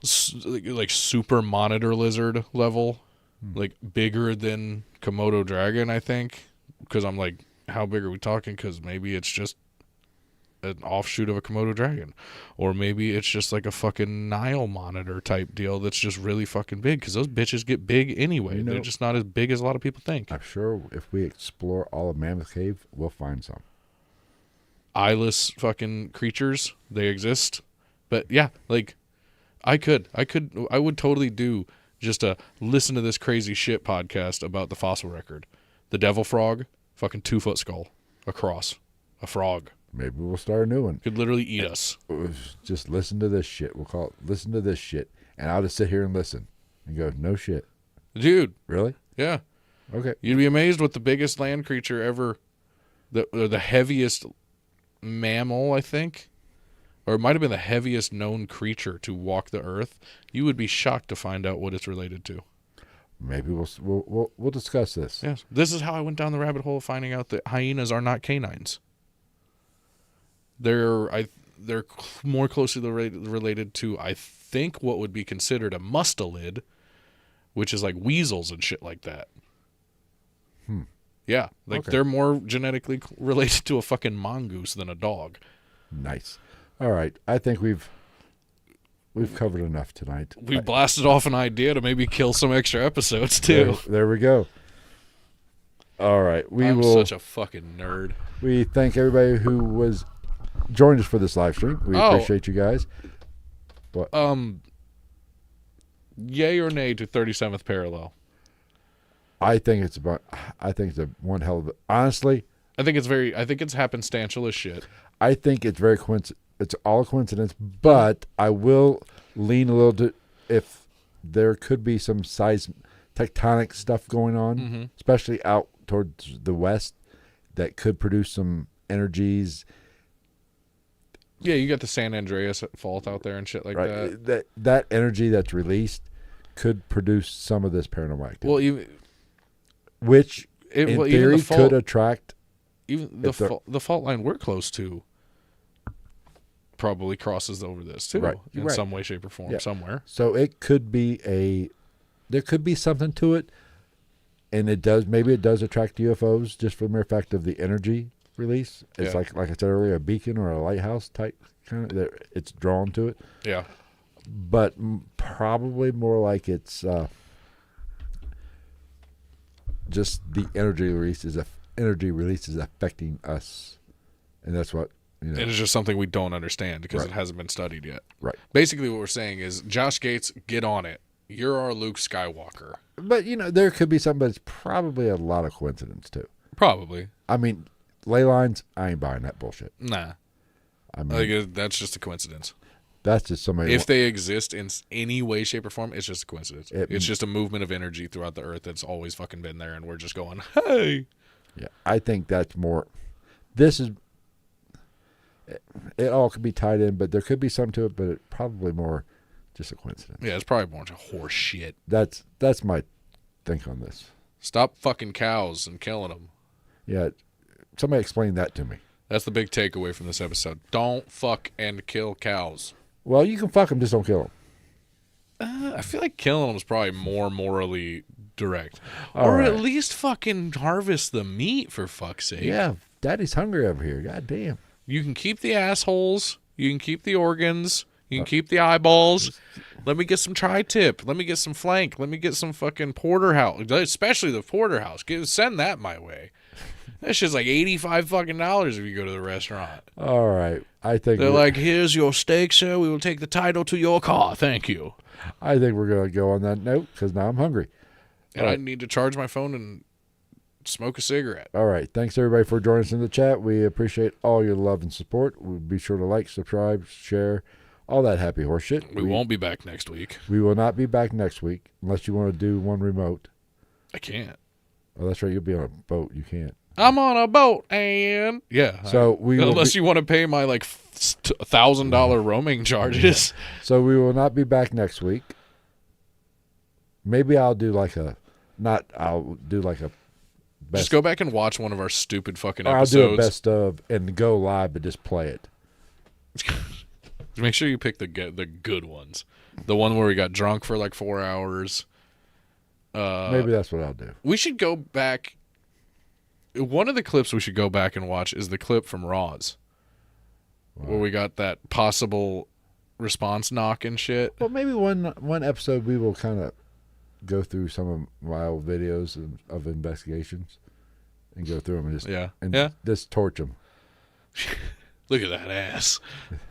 super monitor lizard level, like bigger than Komodo dragon, I think. Because I'm like, how big are we talking? Because maybe it's just an offshoot of a Komodo dragon, or maybe it's just like a fucking Nile monitor type deal that's just really fucking big, because those bitches get big anyway. They're just not as big as a lot of people think. I'm sure if we explore all of Mammoth Cave, we'll find some eyeless fucking creatures. They exist. But yeah, like I would totally do just to listen to this crazy shit podcast about the fossil record. The devil frog, fucking 2-foot skull across a frog. Maybe we'll start a new one. Could literally eat us. Just listen to this shit. We'll call it listen to this shit. And I'll just sit here and listen and go, no shit. Dude. Really? Yeah. Okay. You'd be amazed what the biggest land creature ever, the heaviest mammal, I think, or it might have been the heaviest known creature to walk the earth. You would be shocked to find out what it's related to. Maybe we'll discuss this. Yes. This is how I went down the rabbit hole of finding out that hyenas are not canines. They're more closely related to, I think, what would be considered a mustelid, which is like weasels and shit like that. Yeah, like they're more genetically related to a fucking mongoose than a dog. Nice. All right, I think we've covered enough tonight. We blasted off an idea to maybe kill some extra episodes too. There we go. All right, I'm such a fucking nerd. We thank everybody who was joined us for this live stream. We appreciate you guys. What? Yay or nay to 37th parallel? I think it's a one hell of a, honestly. I think it's happenstantial as shit. I think it's very it's all coincidence, but I will lean a little to if there could be some tectonic stuff going on, especially out towards the west, that could produce some energies. Yeah, you got the San Andreas fault out there and shit like that. That energy that's released could produce some of this paranormal activity. Well, which in theory could attract even the fault line we're close to. Probably crosses over this too, in some way, shape, or form, somewhere. So it could be there could be something to it, and maybe it does attract UFOs just for the mere fact of the energy release. It's like I said earlier, a beacon or a lighthouse type kind of. It's drawn to it. Yeah, but probably more like it's just the energy release is affecting us, and that's what. It is just something we don't understand because it hasn't been studied yet. Right. Basically, what we're saying is, Josh Gates, get on it. You're our Luke Skywalker. But, there could be something, but it's probably a lot of coincidence, too. Probably. I mean, ley lines, I ain't buying that bullshit. Nah. I mean, that's just a coincidence. That's just somebody. If they exist in any way, shape, or form, it's just a coincidence. It's just a movement of energy throughout the earth that's always fucking been there, and we're just going, hey. Yeah, I think that's more. This is. It all could be tied in, but there could be some to it, but it probably more just a coincidence. Yeah, it's probably a bunch of horse shit. That's my think on this. Stop fucking cows and killing them. Yeah, somebody explain that to me. That's the big takeaway from this episode. Don't fuck and kill cows. Well, you can fuck them, just don't kill them. I feel like killing them is probably more morally direct. At least fucking harvest the meat, for fuck's sake. Yeah, daddy's hungry over here. God damn. You can keep the assholes. You can keep the organs. You can keep the eyeballs. Let me get some tri-tip. Let me get some flank. Let me get some fucking porterhouse. Especially the porterhouse. Send that my way. That shit's like $85 fucking if you go to the restaurant. All right. I think they're like, here's your steak, sir. We will take the title to your car. Thank you. I think we're going to go on that note because now I'm hungry. And I need to charge my phone and smoke a cigarette. All right. Thanks, everybody, for joining us in the chat. We appreciate all your love and support. We'll be sure to like, subscribe, share, all that happy horse shit. We won't be back next week. We will not be back next week unless you want to do one remote. I can't. Oh, that's right. You'll be on a boat. You can't. I'm on a boat, and So unless you want to pay my like $1,000 roaming charges. Yeah. So we will not be back next week. Maybe I'll do like a best. Just go back and watch one of our stupid fucking episodes. I'll do a best of and go live, but just play it. Make sure you pick the good ones. The one where we got drunk for like 4 hours. Maybe that's what I'll do. We should go back. One of the clips we should go back and watch is the clip from Roz, where we got that possible response knock and shit. Well, maybe one episode we will kind of go through some of my old videos of investigations and go through them and just torch them. Look at that ass.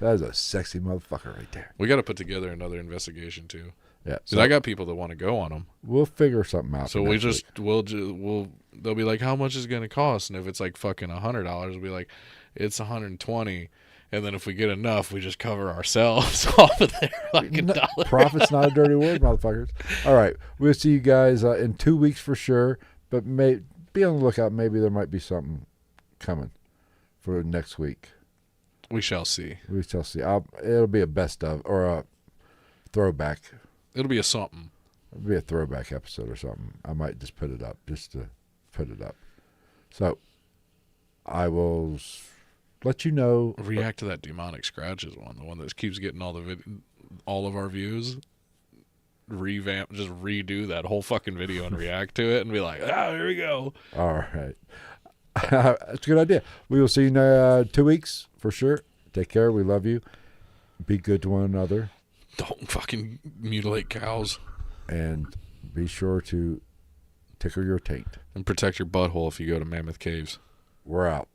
That is a sexy motherfucker right there. We got to put together another investigation too. Yeah. Because I got people that want to go on them. We'll figure something out. So for we next just week. we'll they'll be like, how much is it gonna cost? And if it's like fucking $100, we'll be like, it's 120. And then if we get enough, we just cover ourselves off of their fucking dollar. Profit's not a dirty word, motherfuckers. All right, we'll see you guys in 2 weeks for sure. But be on the lookout. Maybe there might be something coming for next week. We shall see. We shall see. It'll be a best of or a throwback. It'll be a something. It'll be a throwback episode or something. I might just put it up, just to put it up. So I will let you know. React to that demonic scratches one, the one that keeps getting all of our views. Just redo that whole fucking video and react to it and be like, here we go. All right. That's a good idea. We will see you in 2 weeks for sure. Take care. We love you. Be good to one another. Don't fucking mutilate cows. And be sure to tickle your taint. And protect your butthole if you go to Mammoth Caves. We're out.